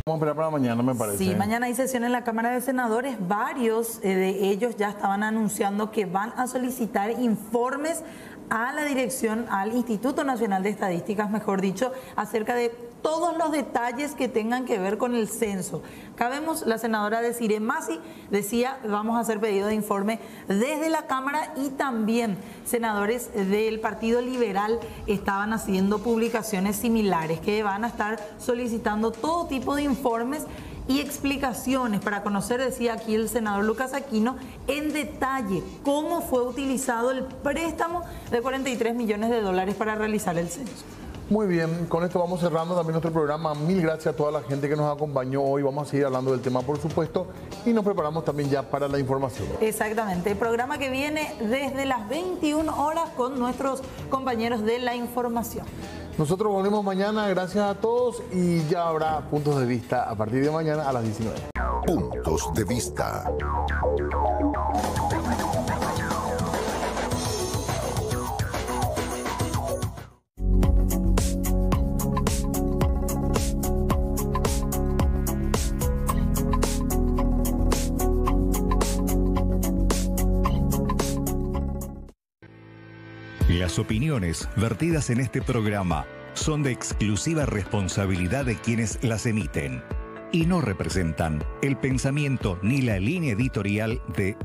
Vamos a esperar para mañana, me parece. Sí, mañana hay sesión en la Cámara de Senadores. Varios de ellos ya estaban anunciando que van a solicitar informes a la dirección, al Instituto Nacional de Estadísticas, mejor dicho, acerca de todos los detalles que tengan que ver con el censo. Acá vemos la senadora Desiree Masi, decía, vamos a hacer pedido de informe desde la Cámara y también senadores del Partido Liberal estaban haciendo publicaciones similares que van a estar solicitando todo tipo de informes y explicaciones para conocer, decía aquí el senador Lucas Aquino, en detalle cómo fue utilizado el préstamo de $43 millones para realizar el censo. Muy bien, con esto vamos cerrando también nuestro programa. Mil gracias a toda la gente que nos acompañó hoy. Vamos a seguir hablando del tema, por supuesto, y nos preparamos también ya para la información. Exactamente, el programa que viene desde las 21 horas con nuestros compañeros de la información. Nosotros volvemos mañana, gracias a todos, y ya habrá puntos de vista a partir de mañana a las 19. Puntos de vista. Las opiniones vertidas en este programa son de exclusiva responsabilidad de quienes las emiten y no representan el pensamiento ni la línea editorial de